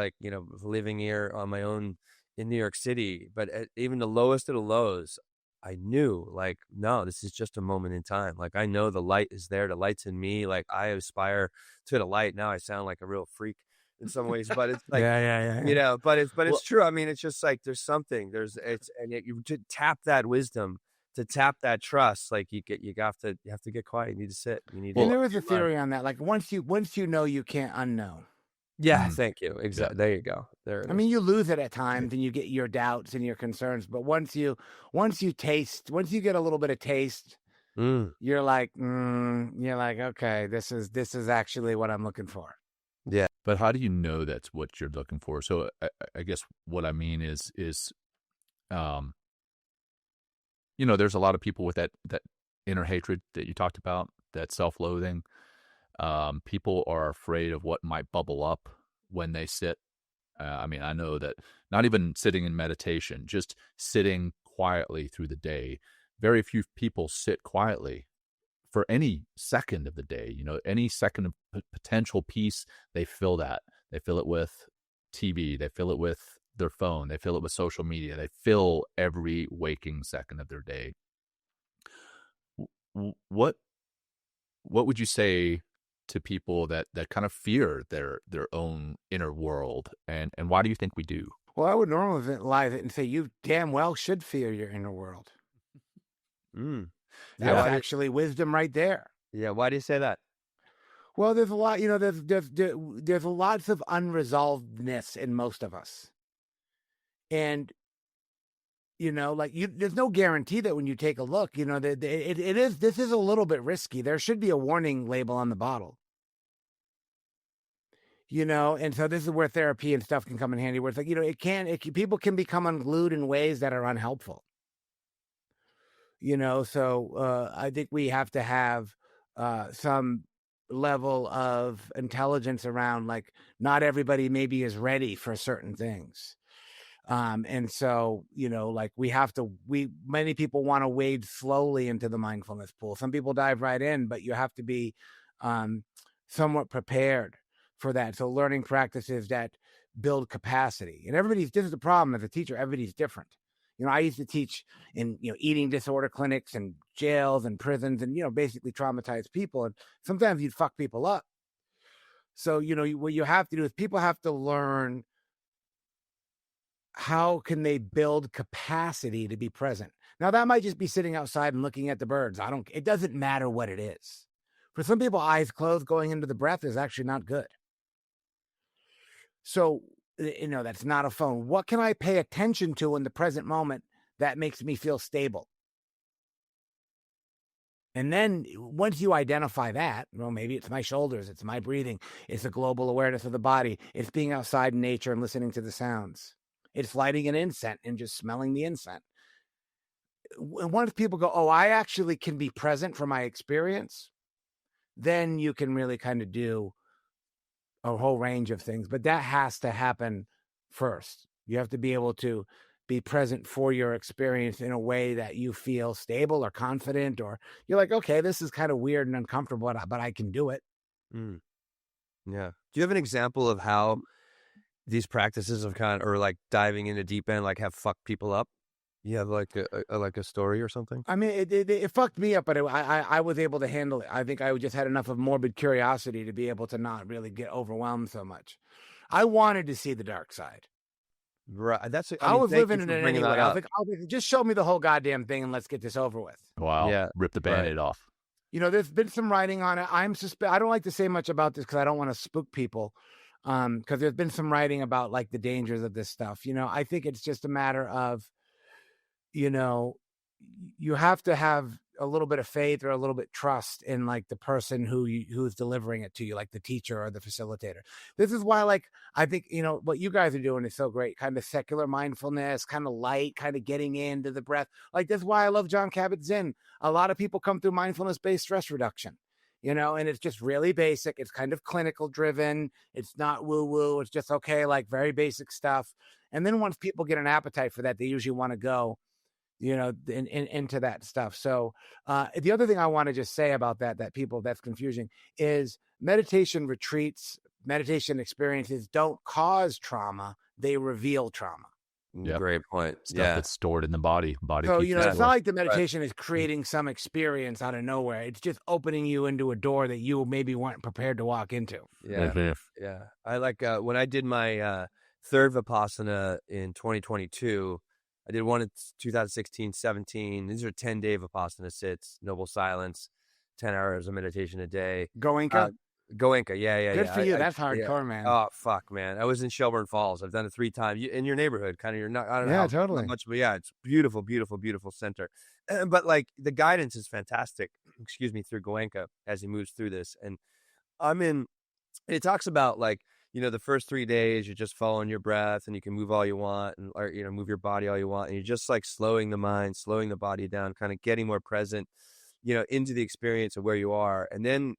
living here on my own in New York City. But even the lowest of the lows, I knew, no, this is just a moment in time. I know the light is there. The light's in me. I aspire to the light. Now I sound like a real freak in some ways, but it's yeah. But it's true. I mean, it's just there's something. And yet you to tap that wisdom to tap that trust, like you have to get quiet. You need to sit. You need And to there was a theory on that. Like once you know, you can't unknow. Yeah, thank you. Exactly. Yeah. There you go. There it is. I mean, you lose it at times and you get your doubts and your concerns, but once you get a little bit of taste, you're like, okay, this is actually what I'm looking for. Yeah. But how do you know that's what you're looking for? So I guess what I mean is, there's a lot of people with that inner hatred that you talked about, that self-loathing. People are afraid of what might bubble up when they sit. I mean, I know that not even sitting in meditation, just sitting quietly through the day. Very few people sit quietly for any second of the day. Any second of potential peace, they fill that. They fill it with TV. They fill it with their phone. They fill it with social media. They fill every waking second of their day. What would you say to people that kind of fear their own inner world, and why do you think we do? Well, I would normalize it and say you damn well should fear your inner world. That's actually wisdom right there. Yeah. Why do you say that? Well, there's a lot, there's lots of unresolvedness in most of us. And, there's no guarantee that when you take a look, this is a little bit risky. There should be a warning label on the bottle. And so this is where therapy and stuff can come in handy, where it's like, people can become unglued in ways that are unhelpful. So I think we have to have some level of intelligence around, like, not everybody maybe is ready for certain things. And so, many people want to wade slowly into the mindfulness pool. Some people dive right in, but you have to be somewhat prepared for that. So learning practices that build capacity. And this is the problem as a teacher, everybody's different. I used to teach in, eating disorder clinics and jails and prisons and, basically traumatized people. And sometimes you'd fuck people up. So, what you have to do is people have to learn how can they build capacity to be present. Now, that might just be sitting outside and looking at the birds. It doesn't matter what it is. For some people, eyes closed going into the breath is actually not good. So, that's not a phone. What can I pay attention to in the present moment that makes me feel stable? And then once you identify that, maybe it's my shoulders, it's my breathing, it's a global awareness of the body, it's being outside in nature and listening to the sounds, it's lighting an incense and just smelling the incense. And once people go, oh, I actually can be present for my experience, then you can really kind of do a whole range of things. But that has to happen first. You have to be able to be present for your experience in a way that you feel stable or confident, or you're like, okay, this is kind of weird and uncomfortable, but I can do it. Yeah. Do you have an example of how these practices of or like diving into deep end, like have fucked people up? You have like a story or something? I mean, it fucked me up, but I was able to handle it. I think I just had enough of morbid curiosity to be able to not really get overwhelmed so much. I wanted to see the dark side. Right. I was living in it anyway. I was like, just show me the whole goddamn thing and let's get this over with. Wow. Yeah. Rip the Band-Aid off. There's been some writing on it. I don't like to say much about this because I don't want to spook people. Because there's been some writing about like the dangers of this stuff. I think it's just a matter of, you have to have a little bit of faith or a little bit trust in like the person who's delivering it to you, like the teacher or the facilitator. This is why, like, I think, what you guys are doing is so great, kind of secular mindfulness, kind of light, kind of getting into the breath. Like, that's why I love John Kabat-Zinn. A lot of people come through mindfulness-based stress reduction, and it's just really basic. It's kind of clinical driven. It's not woo-woo. It's just, okay, like very basic stuff. And then once people get an appetite for that, they usually want to go, into that stuff. So the other thing I want to just say about that's confusing is meditation retreats, meditation experiences don't cause trauma. They reveal trauma. Yep. Great point. Stuff yeah. that's stored in the body. So, it's not like the meditation is creating some experience out of nowhere. It's just opening you into a door that you maybe weren't prepared to walk into. Yeah. Yeah. I like when I did my third Vipassana in 2022, I did one in 2016, 17. These are 10-day Vipassana sits, noble silence, 10 hours of meditation a day. Goenka? Goenka, yeah. Good for you. That's Yeah. hardcore, man. Oh, fuck, man. I was in Shelburne Falls. I've done it 3 times. In your neighborhood, kind of. You're not, I don't know Yeah, how totally. much, but yeah, it's beautiful, beautiful, beautiful center. But like the guidance is fantastic, through Goenka as he moves through this. And it talks about like, the first 3 days, you're just following your breath and you can move all you want or move your body all you want. And you're just like slowing the mind, slowing the body down, kind of getting more present, into the experience of where you are. And then,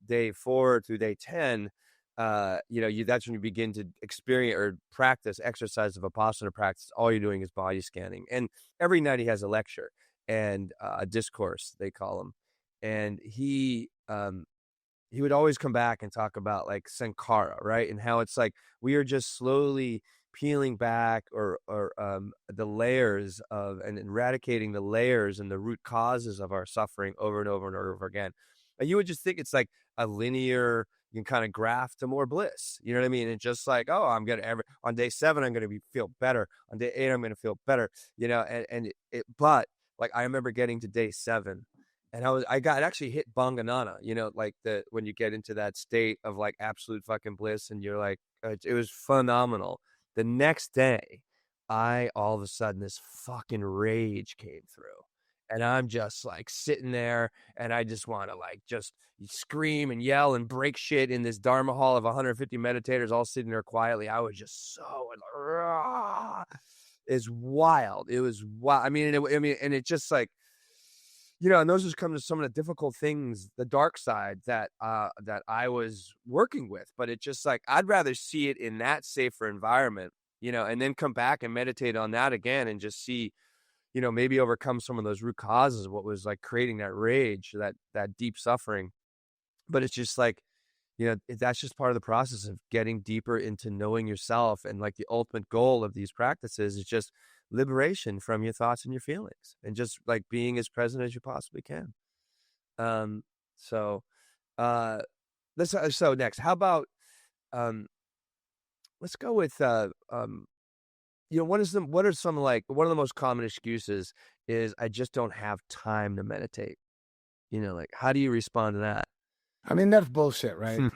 day 4 through day 10, that's when you begin to experience or practice exercise of Vipassana practice. All you're doing is body scanning. And every night he has a lecture and a discourse, they call him. And he would always come back and talk about like sankhara, right? And how it's like we are just slowly peeling back or the layers of and eradicating the layers and the root causes of our suffering over and over and over again. And you would just think it's like a linear, you can kind of graph to more bliss. You know what I mean? It's just like, oh, I'm going to on day 7, I'm going to feel better. On day 8, I'm going to feel better, but like, I remember getting to day 7 and I got actually hit Banganana, like when you get into that state of like absolute fucking bliss and you're like, it was phenomenal. The next day, all of a sudden this fucking rage came through. And I'm just like sitting there and I just want to like just scream and yell and break shit in this Dharma hall of 150 meditators all sitting there quietly. I was just so, it's wild. It was wild. And it just like, and those just come to some of the difficult things, the dark side that I was working with. But it's just like, I'd rather see it in that safer environment, and then come back and meditate on that again and just see, maybe overcome some of those root causes of what was like creating that rage, that deep suffering. But it's just like, that's just part of the process of getting deeper into knowing yourself. And like the ultimate goal of these practices is just liberation from your thoughts and your feelings and just like being as present as you possibly can. So next, how about, let's go with, what are some like, one of the most common excuses is I just don't have time to meditate. Like, how do you respond to that? I mean, that's bullshit, right?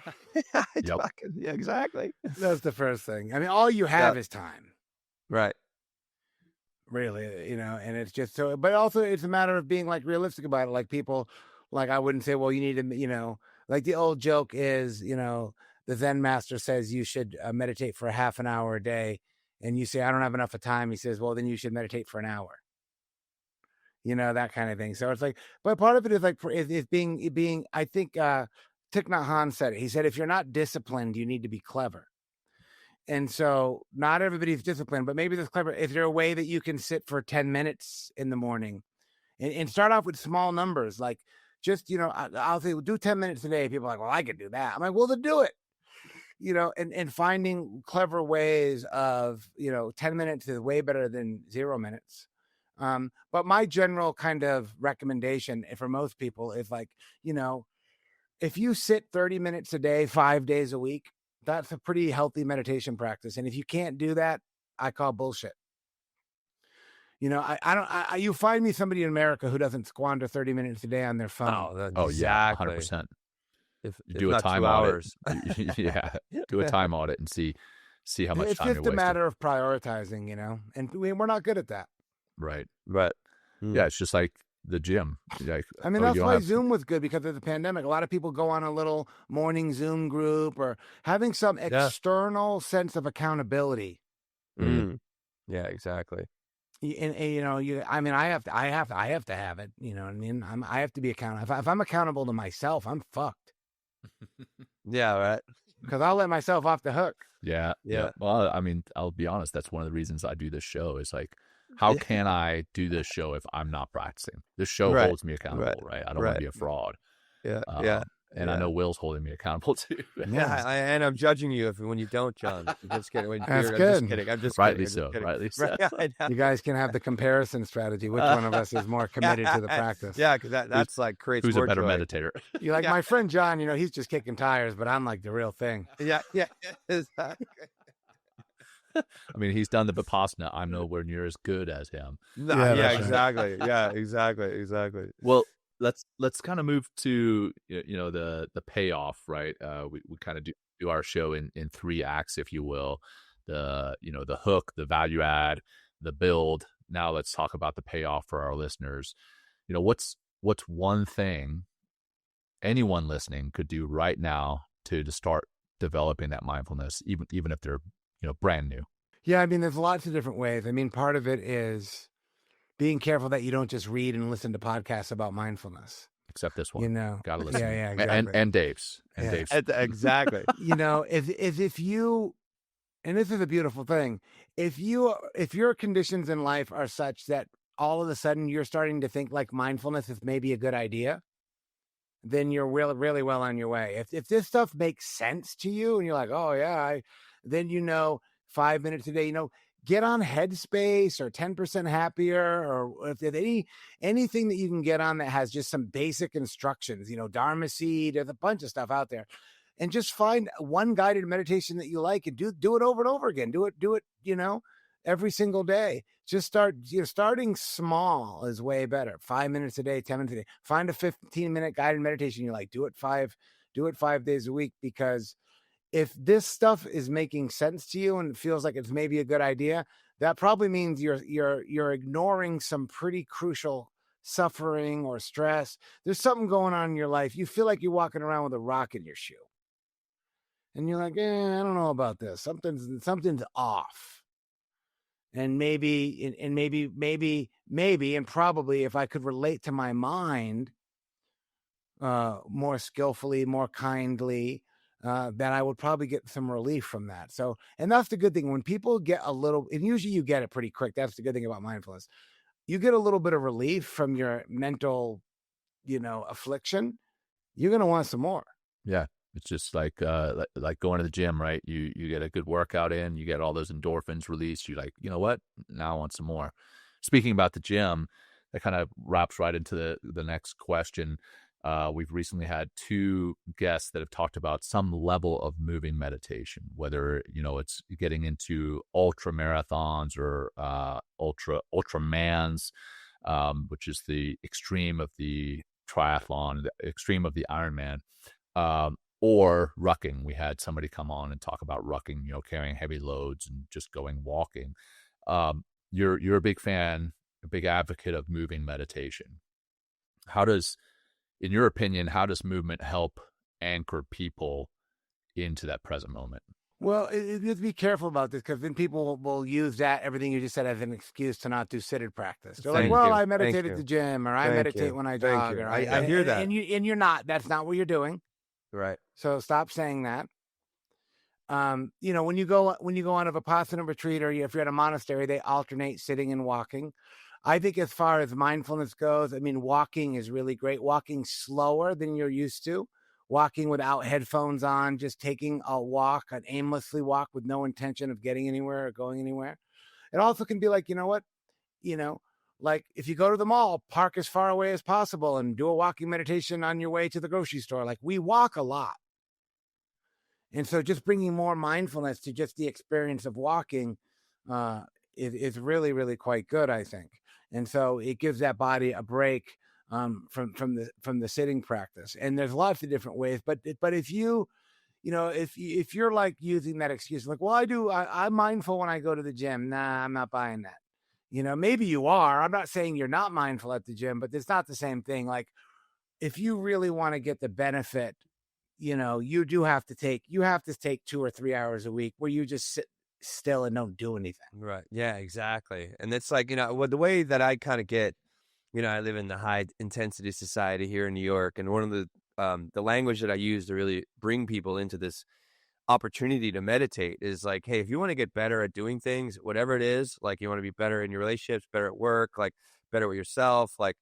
Yep. Yeah, exactly. That's the first thing. I mean, all you have is time. Right. Really, and it's just so, but also it's a matter of being like realistic about it. Like people, like I wouldn't say, well, you need to, like the old joke is, the Zen master says you should meditate for half an hour a day. And you say, I don't have enough of time. He says, well, then you should meditate for an hour. That kind of thing. So it's like, but part of it is like, is being, I think Thich Nhat Hanh said it. He said, if you're not disciplined, you need to be clever. And so not everybody's disciplined, but maybe that's clever. Is there a way that you can sit for 10 minutes in the morning and start off with small numbers? Like just, I'll say, well, do 10 minutes a day. People are like, well, I could do that. I'm like, well, then do it. And finding clever ways of, 10 minutes is way better than 0 minutes. But my general kind of recommendation for most people is like, if you sit 30 minutes a day, 5 days a week, that's a pretty healthy meditation practice. And if you can't do that, I call bullshit. You find me somebody in America who doesn't squander 30 minutes a day on their phone. Oh, exactly. Yeah, 100%. If do a time audit. Yeah. Do a time audit and see how much it's time you're wasting. It's just a matter of prioritizing, and we're not good at that. Right. Mm. Yeah, it's just like the gym. Like, I mean, that's why Zoom was good because of the pandemic. A lot of people go on a little morning Zoom group or having some external sense of accountability. Mm. Yeah, exactly. I have to have it. You know what I mean? I have to be accountable. If I'm accountable to myself, I'm fucked. Yeah, right. Because I'll let myself off the hook. Yeah. Well, I mean, I'll be honest. That's one of the reasons I do this show is like, how can I do this show if I'm not practicing? This show holds me accountable, right? I don't want to be a fraud. Yeah. And I know Will's holding me accountable too. Yeah, and I'm judging you when you don't, John. I'm just kidding. That's good. I'm just rightly kidding. Rightly so. Right, you guys can have the comparison strategy. Which one of us is more committed to the practice? Yeah, because that's like creates who's more a better joy. meditator. You like my friend John, he's just kicking tires, but I'm like the real thing. Yeah, exactly. I mean, he's done the Vipassana. I'm nowhere near as good as him. Yeah, that's right. exactly. Yeah, exactly. Well, let's kind of move to the payoff, right? We kind of do our show in 3 acts, if you will. The hook, the value add, the build. Now let's talk about the payoff for our listeners. What's one thing anyone listening could do right now to start developing that mindfulness, even if they're brand new? Yeah, I mean, there's lots of different ways. I mean, part of it is being careful that you don't just read and listen to podcasts about mindfulness. Except this one, gotta listen. Yeah, exactly. And Dave's, Dave's. Exactly. If you, and this is a beautiful thing, if your conditions in life are such that all of a sudden you're starting to think like mindfulness is maybe a good idea, then you're really, really well on your way. If this stuff makes sense to you and you're like, oh yeah, then 5 minutes a day, get on Headspace or 10% Happier, or if there's anything that you can get on that has just some basic instructions, Dharma Seed, there's a bunch of stuff out there, and just find one guided meditation that you like and do it over and over again. Do it, every single day. Just starting small is way better. 5 minutes a day, 10 minutes a day. Find a 15-minute guided meditation you like. Do it 5 days a week, because if this stuff is making sense to you and it feels like it's maybe a good idea, that probably means you're ignoring some pretty crucial suffering or stress. There's something going on in your life. You feel like you're walking around with a rock in your shoe. And you're like, I don't know about this. Something's off. And maybe, and probably if I could relate to my mind more skillfully, more kindly, then I would probably get some relief from that. So, and that's the good thing. When people get a little, and usually you get it pretty quick. That's the good thing about mindfulness. You get a little bit of relief from your mental, affliction. You're going to want some more. Yeah. It's just like going to the gym, right? You get a good workout in, you get all those endorphins released. You're like, you know what? Now I want some more. Speaking about the gym, that kind of wraps right into the next question. We've recently had 2 guests that have talked about some level of moving meditation, whether, it's getting into ultra marathons or ultramans, which is the extreme of the triathlon, the extreme of the Ironman, or rucking. We had somebody come on and talk about rucking, carrying heavy loads and just going walking. You're a big fan, a big advocate of moving meditation. In your opinion, how does movement help anchor people into that present moment? Well, you have to be careful about this, because then people will use everything you just said, as an excuse to not do seated practice. They're like, well, I meditate at the gym, or I meditate when I jog. Or I hear that. And you're not. That's not what you're doing. Right. So stop saying that. When you go on a Vipassana retreat, or if you're at a monastery, they alternate sitting and walking. I think as far as mindfulness goes, I mean, walking is really great. Walking slower than you're used to. Walking without headphones on, just taking a walk, an aimlessly walk with no intention of getting anywhere or going anywhere. It also can be like, like if you go to the mall, park as far away as possible and do a walking meditation on your way to the grocery store. Like, we walk a lot. And so just bringing more mindfulness to just the experience of walking is really, really quite good, I think. And so it gives that body a break from the sitting practice. And there's lots of different ways, but if if you're like using that excuse, like, well, I'm mindful when I go to the gym. Nah, I'm not buying that. Maybe you are. I'm not saying you're not mindful at the gym, but it's not the same thing. Like, if you really want to get the benefit, you have to take 2 or 3 hours a week where you just sit still and don't do anything. Right. Yeah, exactly. And it's like, the way that I kind of get, I live in the high intensity society here in New York. And one of the language that I use to really bring people into this opportunity to meditate is like, hey, if you want to get better at doing things, whatever it is, like you want to be better in your relationships, better at work, like better with yourself, like,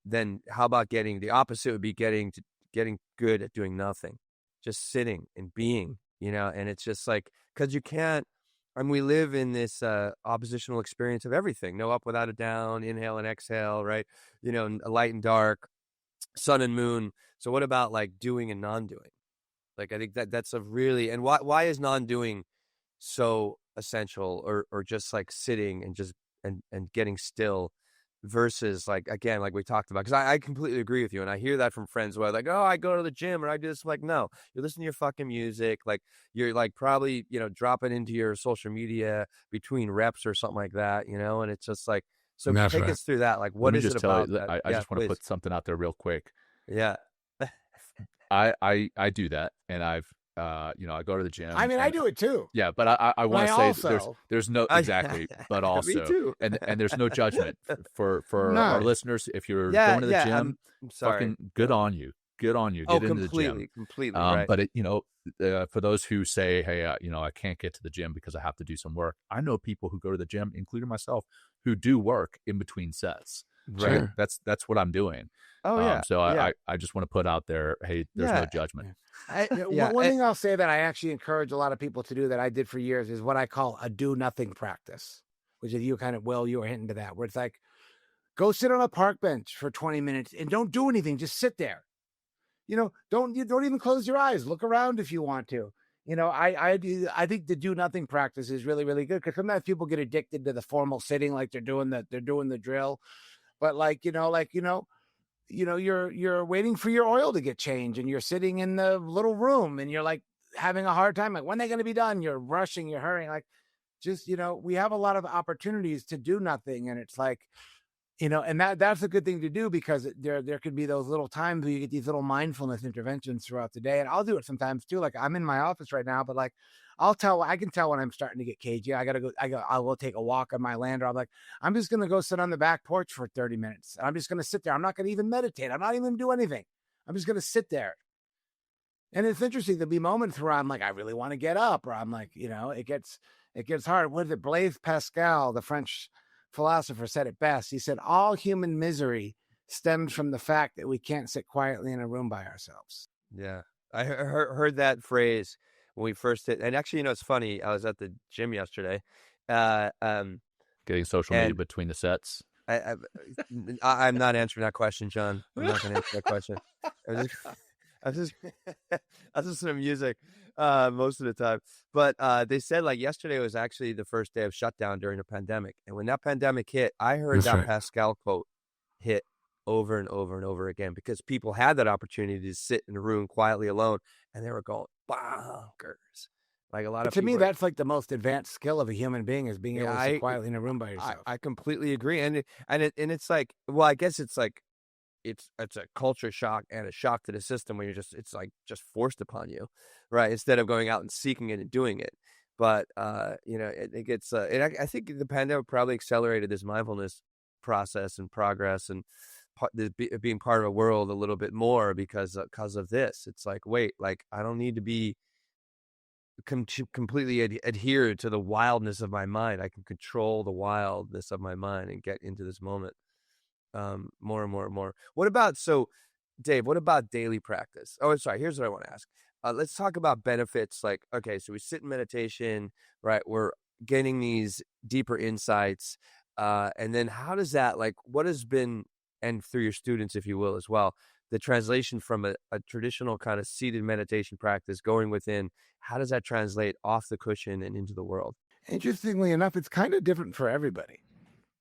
then how about the opposite would be getting good at doing nothing, just sitting and being, and it's just like, because you can't, we live in this oppositional experience of everything. No up without a down, inhale and exhale, right? Light and dark, sun and moon. So what about like doing and non-doing? Like, I think that's a really, and why is non-doing so essential, or just like sitting and just and getting still versus like, again, like we talked about, because I completely agree with you, and I hear that from friends who are like, oh, I go to the gym or I do this. I'm like, no, you're listening to your fucking music, like you're like probably, you know, dropping into your social media between reps or something like that, you know. And it's just like, so That's take right. us through that, like Let what me is it just tell about you, that? I Yeah, just want to please. put something out there real quick. Yeah. I do that, and I've you know, I go to the gym, I mean, I and do it too. yeah, but I But want I to say also there's no exactly, but Me also, too. and there's no judgment for our no. listeners. If you're Yeah, going to the yeah. gym, I'm sorry. fucking good on you, good on you. Oh, Get into the gym. completely right. But it, you know, for those who say, hey, you know, I can't get to the gym because I have to do some work. I know people who go to the gym, including myself, who do work in between sets. Right. Sure. That's what I'm doing. Oh yeah. So Yeah. I just want to put out there, hey, there's no judgment. One thing I'll say that I actually encourage a lot of people to do that I did for years is what I call a do nothing practice, which is you were hinting to that, where it's like, go sit on a park bench for 20 minutes and don't do anything. Just sit there. You know, don't even close your eyes. Look around if you want to. You know, I think the do nothing practice is really, really good, because sometimes people get addicted to the formal sitting, like they're doing the drill. But you're waiting for your oil to get changed and you're sitting in the little room and you're like having a hard time. Like, when are they going to be done? You're rushing, you're hurrying. Like, just, we have a lot of opportunities to do nothing. And it's like, and that's a good thing to do, because there could be those little times where you get these little mindfulness interventions throughout the day. And I'll do it sometimes too. Like, I'm in my office right now, but like, I can tell when I'm starting to get cagey. I will take a walk on my land, or I'm like, I'm just going to go sit on the back porch for 30 minutes. And I'm just going to sit there. I'm not going to even meditate. I'm not even going to do anything. I'm just going to sit there. And it's interesting. There'll be moments where I'm like, I really want to get up, or I'm like, it gets hard. What is it? Blaise Pascal, the French philosopher, said it best. He said, all human misery stems from the fact that we can't sit quietly in a room by ourselves. Yeah. I heard that phrase when we first hit. And actually, it's funny. I was at the gym yesterday. Getting social media between the sets. I'm not answering that question, John. I'm not going to answer that question. I was just listening to music most of the time. But they said, like, yesterday was actually the first day of shutdown during the pandemic. And when that pandemic hit, I heard That's that right. Pascal quote hit over and over and over again, because people had that opportunity to sit in a room quietly alone, and they were going bonkers. Like, a lot of To me, people, that's like the most advanced skill of a human being, is being able to sit quietly in a room by yourself. I completely agree. And it's like, well, I guess it's like, it's a culture shock and a shock to the system where it's like just forced upon you, right? Instead of going out and seeking it and doing it. But it gets I think the pandemic probably accelerated this mindfulness process and progress, and being part of a world a little bit more because of this. It's like, wait, like, I don't need to be completely adhere to the wildness of my mind. I can control the wildness of my mind and get into this moment more and more and more. Dave, what about daily practice? Oh, sorry. Here's what I want to ask. Let's talk about benefits. Like, okay, so we sit in meditation, right? We're getting these deeper insights. And then how does that, like, what has been, and through your students, if you will, as well, the translation from a traditional kind of seated meditation practice going within, how does that translate off the cushion and into the world? Interestingly enough, it's kind of different for everybody.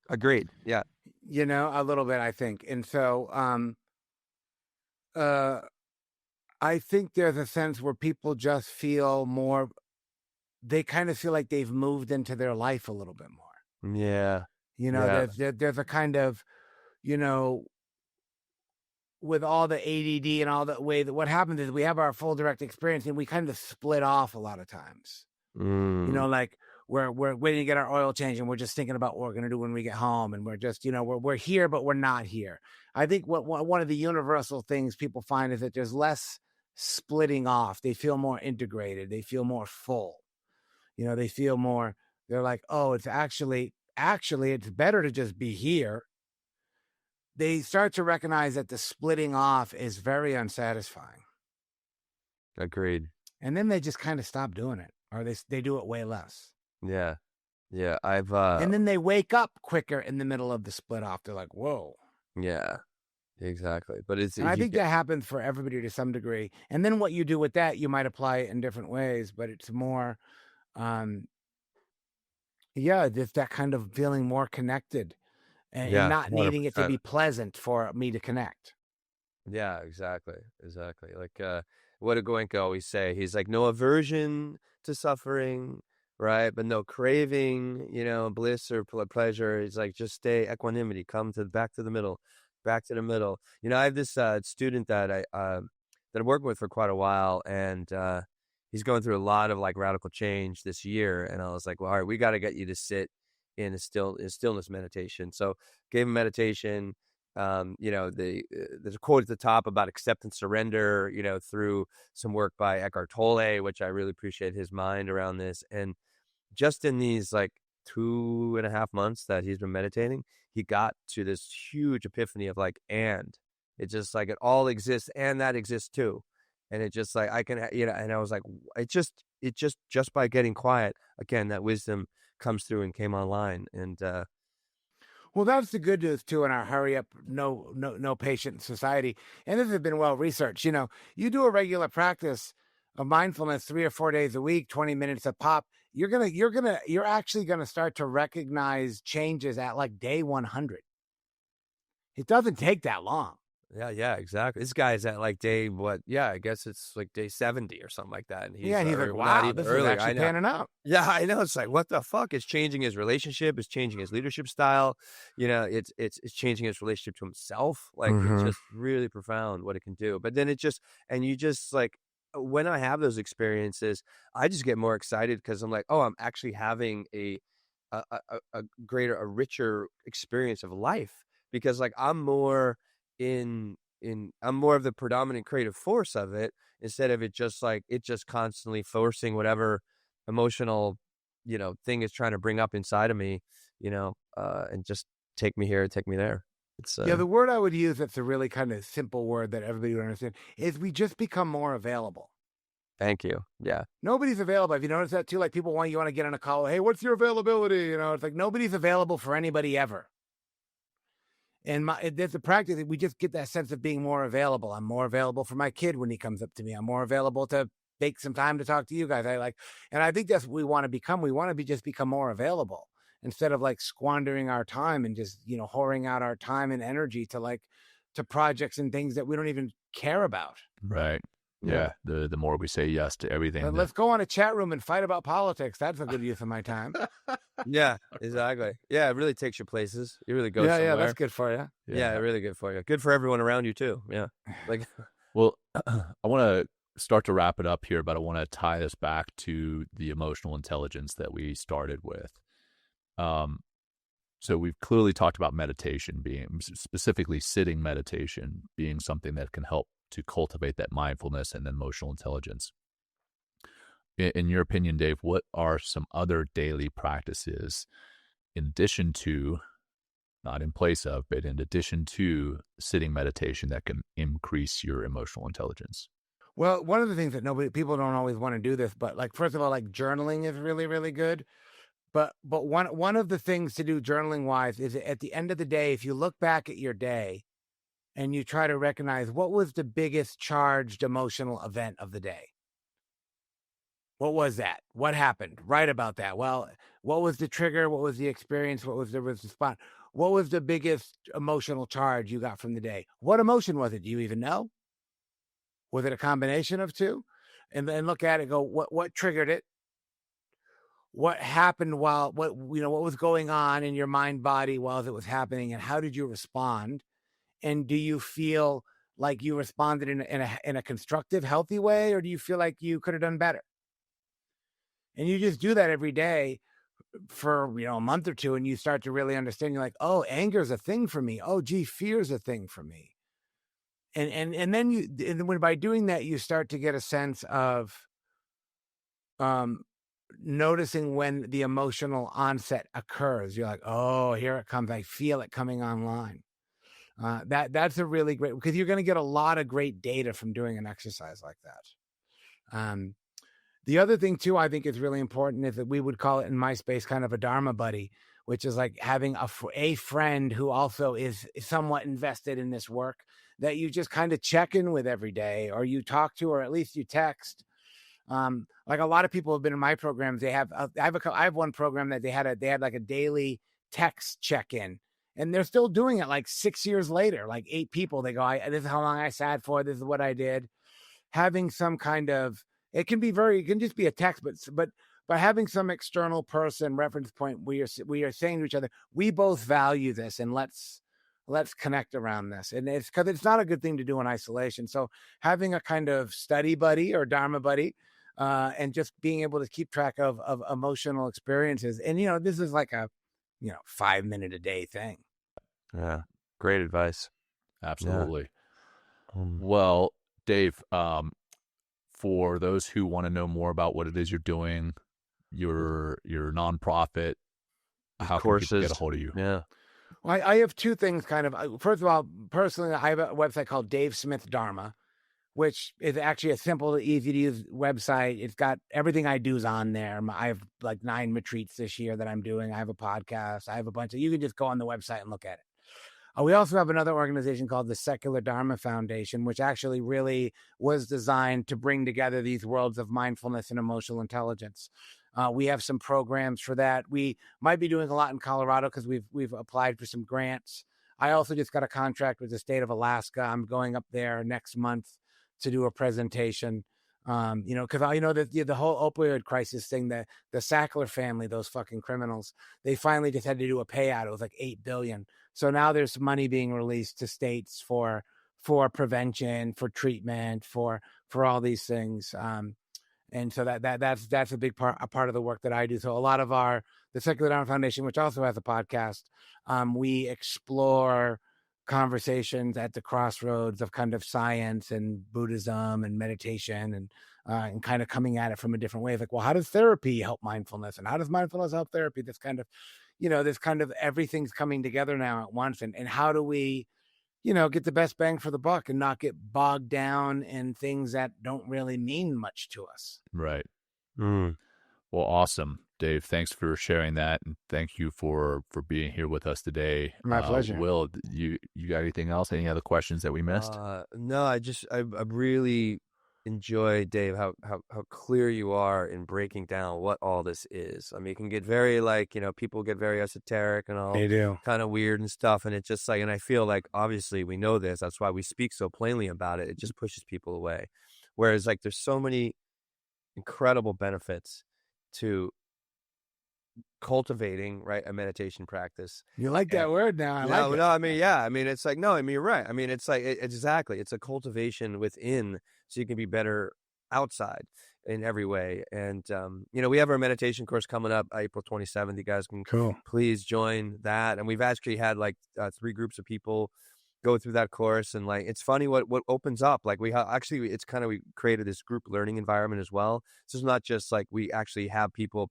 Agreed. Yeah. A little bit, I think. And so I think there's a sense where people just feel more, they kind of feel like they've moved into their life a little bit more. Yeah. There's a kind of, with all the ADD and all the way that what happens is we have our full direct experience and we kind of split off a lot of times. Like we're waiting to get our oil change and we're just thinking about what we're going to do when we get home. And we're just, we're here, but we're not here. I think one of the universal things people find is that there's less splitting off. They feel more integrated. They feel more full. They feel more, they're like, oh, it's actually it's better to just be here. They start to recognize that the splitting off is very unsatisfying. Agreed. And then they just kind of stop doing it, or they do it way less. Yeah. Yeah. And then they wake up quicker in the middle of the split off. They're like, whoa. Yeah, exactly. But I think that happens for everybody to some degree. And then what you do with that, you might apply it in different ways, but it's more, Yeah, just that kind of feeling more connected and Yeah, not needing it to 100%. be pleasant for me to connect. Yeah, exactly. Exactly. Like what did Goenka always say? He's like, no aversion to suffering, right? But no craving, bliss or pleasure. It's like just stay equanimity, come to back to the middle, back to the middle. I have this student that I'm working with for quite a while, and he's going through a lot of like radical change this year. And I was like, well, all right, we got to get you to sit in a stillness meditation. So gave him meditation. There's a quote at the top about accept and surrender, through some work by Eckhart Tolle, which I really appreciate his mind around this. And just in these like 2.5 months that he's been meditating, he got to this huge epiphany of like, and it's just like it all exists and that exists too. And it just like, I can, and I was like, just by getting quiet again, that wisdom comes through and came online. And, Well, that's the good news too in our hurry up, no patient society. And this has been well researched. You do a regular practice of mindfulness 3 or 4 days a week, 20 minutes a pop. You're actually gonna start to recognize changes at like day 100. It doesn't take that long. Yeah, exactly. This guy's at like day what? Yeah, I guess it's like day 70 or something like that, and Yeah, and he's like, or not wow, even this is earlier. I actually know. panning out. Yeah, I know. It's like what the fuck? It's changing his relationship. It's changing his leadership style. It's changing his relationship to himself. Like it's just really profound what it can do. But then you just like when I have those experiences, I just get more excited because I'm like, oh, I'm actually having a greater, a richer experience of life because like I'm more I'm more of the predominant creative force of it instead of it just constantly forcing whatever emotional, thing is trying to bring up inside of me, and just take me here, take me there. It's Yeah, the word I would use that's a really kind of simple word that everybody would understand is we just become more available. thank you. Yeah. Nobody's available. Have you noticed that too? Like people want to get on a call. Hey, what's your availability? It's like nobody's available for anybody ever. And there's a practice that we just get that sense of being more available. I'm more available for my kid when he comes up to me. I'm more available to take some time to talk to you guys. And I think that's what we want to become. We want to just become more available instead of like squandering our time and just, wauling out our time and energy to projects and things that we don't even care about. Right. Yeah. The more we say yes to everything. Let's go on a chat room and fight about politics. That's a good use of my time. Yeah, exactly. Yeah, it really takes you places. It really goes somewhere. Yeah, that's good for you. Yeah, really good for you. Good for everyone around you too. Yeah. Like, well, I want to start to wrap it up here, but I want to tie this back to the emotional intelligence that we started with. So we've clearly talked about meditation being, specifically sitting meditation, being something that can help to cultivate that mindfulness and emotional intelligence. In your opinion, Dave, what are some other daily practices in addition to, not in place of, but in addition to sitting meditation that can increase your emotional intelligence? Well, one of the things that people don't always want to do this, but like, first of all, like journaling is really, really good. But one of the things to do journaling wise is at the end of the day, if you look back at your day and you try to recognize what was the biggest charged emotional event of the day. What was that? What happened? Write about that. Well, what was the trigger? What was the experience? What was the response? What was the biggest emotional charge you got from the day? What emotion was it? Do you even know? Was it a combination of two? And then look at it, go, what triggered it? What happened what was going on in your mind, body while it was happening, and how did you respond? And do you feel like you responded in a constructive, healthy way, or do you feel like you could have done better? And you just do that every day for a month or two, and you start to really understand. You're like, oh, anger is a thing for me. Oh, gee, fear is a thing for me. And then when by doing that, you start to get a sense of noticing when the emotional onset occurs. You're like, oh, here it comes. I feel it coming online. That's a really great, because you're going to get a lot of great data from doing an exercise like that. The other thing too, I think is really important is that we would call it in my space kind of a Dharma buddy, which is like having a friend who also is somewhat invested in this work that you just kind of check in with every day, or you talk to, or at least you text. Like a lot of people have been in my programs. They have, I have one program that they had like a daily text check-in, and they're still doing it like 6 years later, like 8 people. They go, this is how long I sat for. This is what I did. Having some kind of, it can just be a text, but having some external person reference point where we are saying to each other, we both value this, and let's connect around this. And it's because it's not a good thing to do in isolation. So having a kind of study buddy or Dharma buddy, and just being able to keep track of emotional experiences. And, this is like a, 5-minute a day thing. Yeah. Great advice. Absolutely. Yeah. Well, Dave, for those who want to know more about what it is you're doing, your nonprofit, how can people get a hold of you? Yeah. Well, I have 2 things kind of. First of all, personally, I have a website called Dave Smith Dharma, which is actually a simple, easy to use website. It's got everything I do is on there. I have like 9 retreats this year that I'm doing. I have a podcast. I have a bunch of, you can just go on the website and look at it. We also have another organization called the Secular Dharma Foundation, which actually really was designed to bring together these worlds of mindfulness and emotional intelligence. We have some programs for that. We might be doing a lot in Colorado because we've applied for some grants. I also just got a contract with the state of Alaska. I'm going up there next month to do a presentation. Because I know that the whole opioid crisis thing, the Sackler family, those fucking criminals, they finally just had to do a payout. It was like $8 billion. So now there's money being released to states for prevention, for treatment, for all these things. And so that's a big part of the work that I do. So a lot of the Secular Dharma Foundation, which also has a podcast, we explore conversations at the crossroads of kind of science and Buddhism and meditation, and kind of coming at it from a different way. Like, well, how does therapy help mindfulness, and how does mindfulness help therapy? This kind of everything's coming together now at once. And how do we, get the best bang for the buck and not get bogged down in things that don't really mean much to us. Right. Well, awesome, Dave. Thanks for sharing that, and thank you for being here with us today. My pleasure. Will, you got anything else? Any other questions that we missed? No, I really enjoy, Dave, how clear you are in breaking down what all this is. I mean, it can get very people get very esoteric and all They do. kind of weird and stuff. And it's just and I feel like obviously we know this. That's why we speak so plainly about it. It just pushes people away. Whereas there's so many incredible benefits to cultivating, right, a meditation practice. You like that word now? I like it. No, I mean, yeah, I mean, it's no, I mean, you're right. I mean, it's exactly, it's a cultivation within, so you can be better outside in every way. And we have our meditation course coming up April 27th. You guys can please join that. And we've actually had 3 groups of people go through that course, and it's funny what opens up. We created this group learning environment as well. So it's not just we actually have people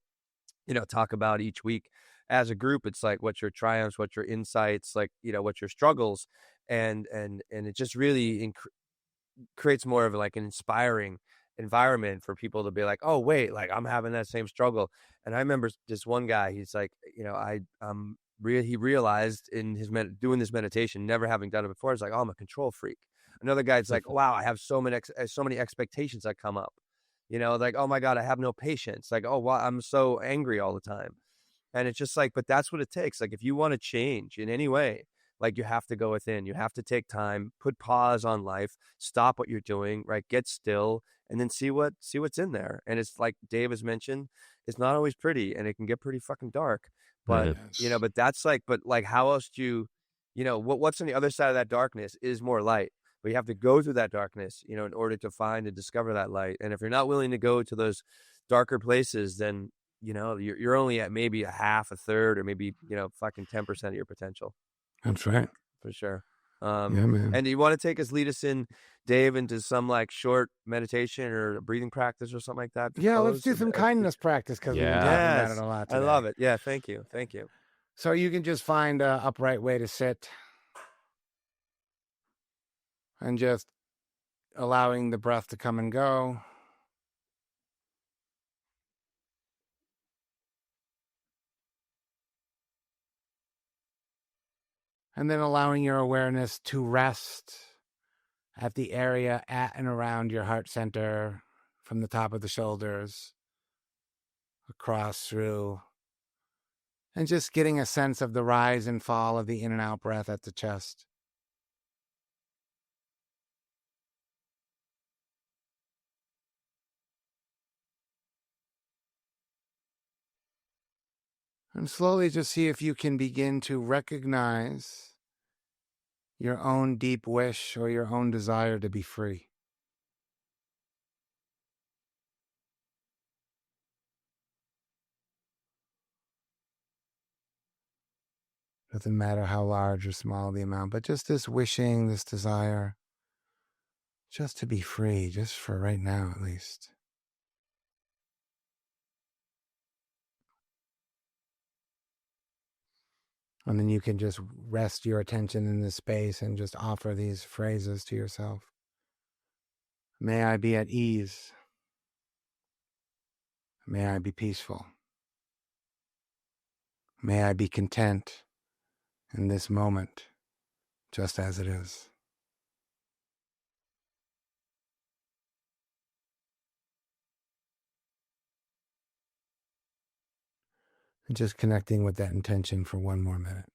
talk about each week as a group. It's what's your triumphs, what's your insights, what's your struggles, and it just really creates more of an inspiring environment for people to be oh wait, I'm having that same struggle. And I remember this one guy, he's he realized in his doing this meditation, never having done it before, it's I'm a control freak. Another guy's wow, I have so many expectations that come up. Oh my God, I have no patience. Oh, wow, I'm so angry all the time. And it's just but that's what it takes. If you want to change in any way, you have to go within. You have to take time, put pause on life, stop what you're doing, right? Get still, and then see what's in there. And it's Dave has mentioned, it's not always pretty, and it can get pretty fucking dark. But but that's how else do you, what's on the other side of that darkness is more light. But you have to go through that darkness, in order to find and discover that light. And if you're not willing to go to those darker places, then, you're only at maybe a half, a third, or maybe, fucking 10% of your potential. That's right. For sure. Yeah, man. And do you want to lead us in, Dave, into some short meditation or breathing practice or something like that? Yeah, let's do some kindness practice, because we've been talking about it a lot today. I love it. Yeah, thank you. So you can just find an upright way to sit, and just allowing the breath to come and go. And then allowing your awareness to rest at the area at and around your heart center, from the top of the shoulders, across through, and just getting a sense of the rise and fall of the in and out breath at the chest. And slowly just see if you can begin to recognize your own deep wish or your own desire to be free. Doesn't matter how large or small the amount, but just this wishing, this desire, just to be free, just for right now at least. And then you can just rest your attention in this space and just offer these phrases to yourself. May I be at ease. May I be peaceful. May I be content in this moment, just as it is. And just connecting with that intention for one more minute.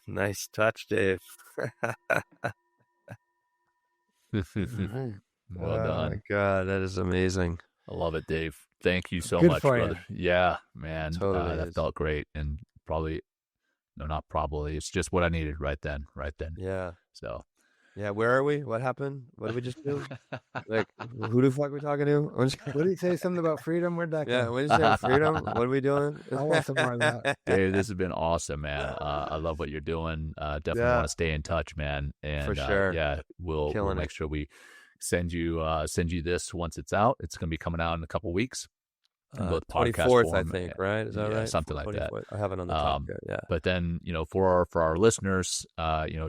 Nice touch, Dave. Right. Well Oh done. my God, that is amazing. I love it, Dave. Thank you so Good much, for brother. Yeah, man. Totally That is. felt great. And probably, no, not probably. It's just what I needed right then. Yeah. So, Yeah, where are we? What happened? What did we just do? Like, who the fuck are we talking to? What did he say? Something about freedom? Where'd that Yeah, go? what did you say? Freedom? What are we doing? I want some more of that. Dave, this has been awesome, man. I love what you're doing. Definitely Yeah. want to stay in touch, man. And For sure. yeah, we'll Killing make it. sure we send you this once it's out. It's going to be coming out in a couple weeks. In both podcast 24th, I form, think, right? Is that yeah, right? something like that. 24th. I have it on the top here. Yeah. But then, for our listeners,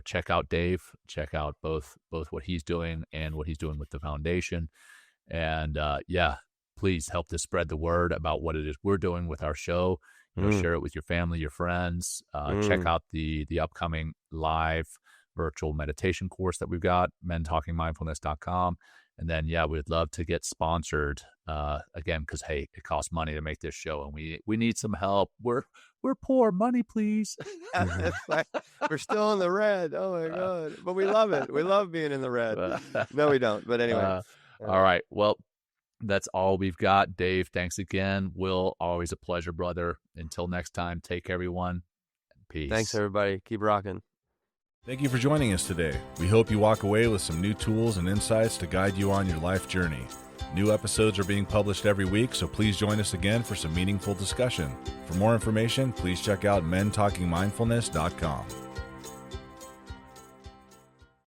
check out Dave, check out both what he's doing and what he's doing with the foundation. And please help to spread the word about what it is we're doing with our show. Share it with your family, your friends. Check out the upcoming live virtual meditation course that we've got, mentalkingmindfulness.com. And then, we'd love to get sponsored again, because, hey, it costs money to make this show, and we need some help. We're poor. Money, please. It's like, we're still in the red. Oh, my God. But we love it. We love being in the red. No, we don't. But anyway. All right. Well, that's all we've got. Dave, thanks again. Will, always a pleasure, brother. Until next time, take care, everyone. Peace. Thanks, everybody. Keep rocking. Thank you for joining us today. We hope you walk away with some new tools and insights to guide you on your life journey. New episodes are being published every week, so please join us again for some meaningful discussion. For more information, please check out mentalkingmindfulness.com.